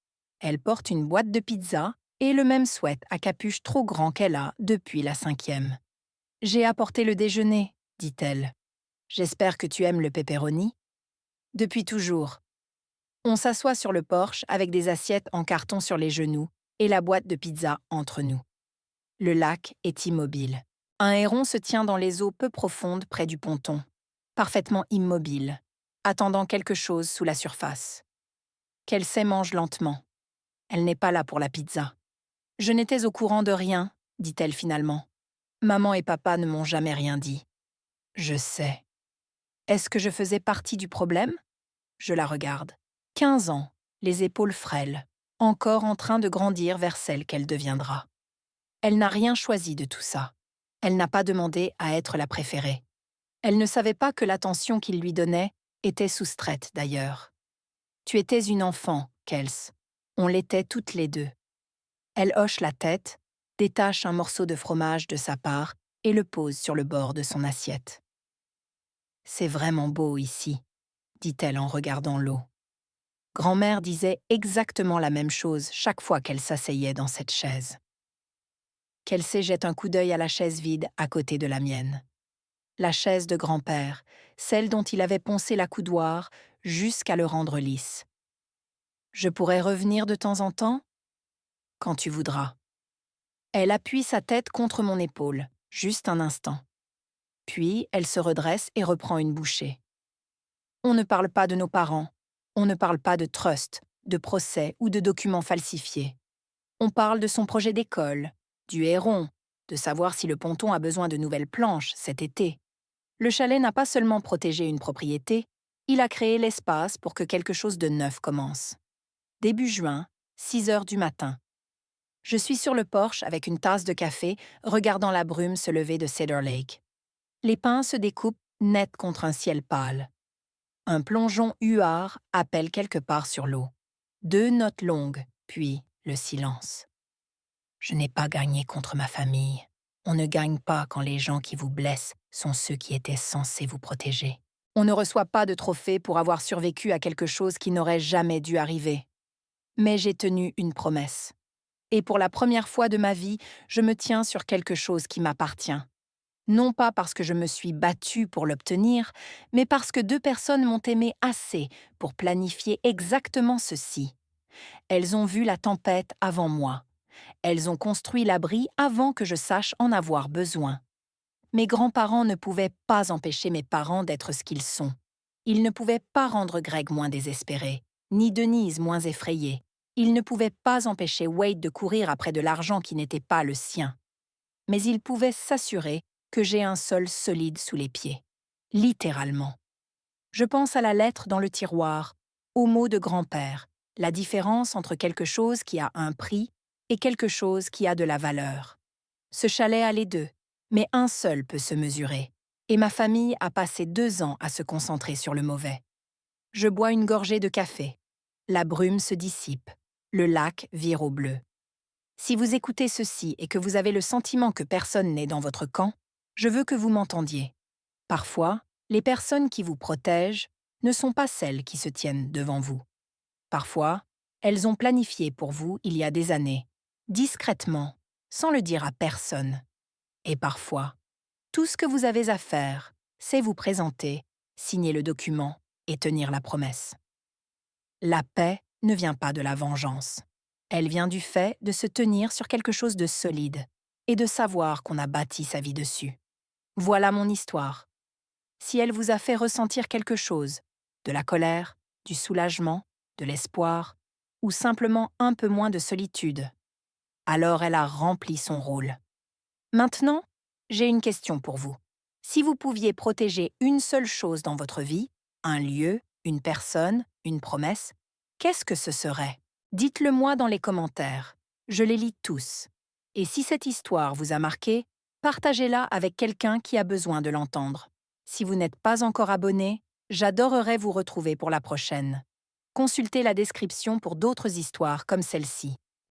Elle porte une boîte de pizza et le même sweat à capuche trop grand qu'elle a depuis la 5e. « J'ai apporté le déjeuner, dit-elle. J'espère que tu aimes le pepperoni. Depuis toujours. On s'assoit sur le porche avec des assiettes en carton sur les genoux et la boîte de pizza entre nous. Le lac est immobile. Un héron se tient dans les eaux peu profondes près du ponton, parfaitement immobile, attendant quelque chose sous la surface. Kelsey mange lentement. Elle n'est pas là pour la pizza. Je n'étais au courant de rien, dit-elle finalement. Maman et papa ne m'ont jamais rien dit. Je sais. Est-ce que je faisais partie du problème? Je la regarde. 15 ans, les épaules frêles, encore en train de grandir vers celle qu'elle deviendra. Elle n'a rien choisi de tout ça. Elle n'a pas demandé à être la préférée. Elle ne savait pas que l'attention qu'il lui donnait était soustraite d'ailleurs. Tu étais une enfant, Kels. On l'était toutes les deux. Elle hoche la tête, détache un morceau de fromage de sa part et le pose sur le bord de son assiette. C'est vraiment beau ici, dit-elle en regardant l'eau. Grand-mère disait exactement la même chose chaque fois qu'elle s'asseyait dans cette chaise. Kelsey jette un coup d'œil à la chaise vide à côté de la mienne. La chaise de grand-père, celle dont il avait poncé la coudoir jusqu'à le rendre lisse. Je pourrais revenir de temps en temps? Quand tu voudras. Elle appuie sa tête contre mon épaule, juste un instant. Puis elle se redresse et reprend une bouchée. On ne parle pas de nos parents. On ne parle pas de trust, de procès ou de documents falsifiés. On parle de son projet d'école, du héron, de savoir si le ponton a besoin de nouvelles planches cet été. Le chalet n'a pas seulement protégé une propriété, il a créé l'espace pour que quelque chose de neuf commence. Début juin, 6 heures du matin. Je suis sur le porche avec une tasse de café, regardant la brume se lever de Cedar Lake. Les pins se découpent net contre un ciel pâle. Un plongeon huard appelle quelque part sur l'eau. 2 notes longues, puis le silence. Je n'ai pas gagné contre ma famille. On ne gagne pas quand les gens qui vous blessent sont ceux qui étaient censés vous protéger. On ne reçoit pas de trophée pour avoir survécu à quelque chose qui n'aurait jamais dû arriver. Mais j'ai tenu une promesse. Et pour la première fois de ma vie, je me tiens sur quelque chose qui m'appartient. Non pas parce que je me suis battue pour l'obtenir, mais parce que 2 personnes m'ont aimé assez pour planifier exactement ceci. Elles ont vu la tempête avant moi. Elles ont construit l'abri avant que je sache en avoir besoin. Mes grands-parents ne pouvaient pas empêcher mes parents d'être ce qu'ils sont. Ils ne pouvaient pas rendre Greg moins désespéré, ni Denise moins effrayée. Ils ne pouvaient pas empêcher Wade de courir après de l'argent qui n'était pas le sien. Mais ils pouvaient s'assurer que j'ai un sol solide sous les pieds. Littéralement. Je pense à la lettre dans le tiroir, aux mots de grand-père, la différence entre quelque chose qui a un prix et quelque chose qui a de la valeur. Ce chalet a les deux, mais un seul peut se mesurer, et ma famille a passé 2 ans à se concentrer sur le mauvais. Je bois une gorgée de café. La brume se dissipe. Le lac vire au bleu. Si vous écoutez ceci et que vous avez le sentiment que personne n'est dans votre camp, je veux que vous m'entendiez. Parfois, les personnes qui vous protègent ne sont pas celles qui se tiennent devant vous. Parfois, elles ont planifié pour vous il y a des années, discrètement, sans le dire à personne. Et parfois, tout ce que vous avez à faire, c'est vous présenter, signer le document et tenir la promesse. La paix ne vient pas de la vengeance. Elle vient du fait de se tenir sur quelque chose de solide et de savoir qu'on a bâti sa vie dessus. Voilà mon histoire. Si elle vous a fait ressentir quelque chose, de la colère, du soulagement, de l'espoir, ou simplement un peu moins de solitude, alors elle a rempli son rôle. Maintenant, j'ai une question pour vous. Si vous pouviez protéger une seule chose dans votre vie, un lieu, une personne, une promesse, qu'est-ce que ce serait? Dites-le moi dans les commentaires. Je les lis tous. Et si cette histoire vous a marqué, partagez-la avec quelqu'un qui a besoin de l'entendre. Si vous n'êtes pas encore abonné, j'adorerais vous retrouver pour la prochaine. Consultez la description pour d'autres histoires comme celle-ci.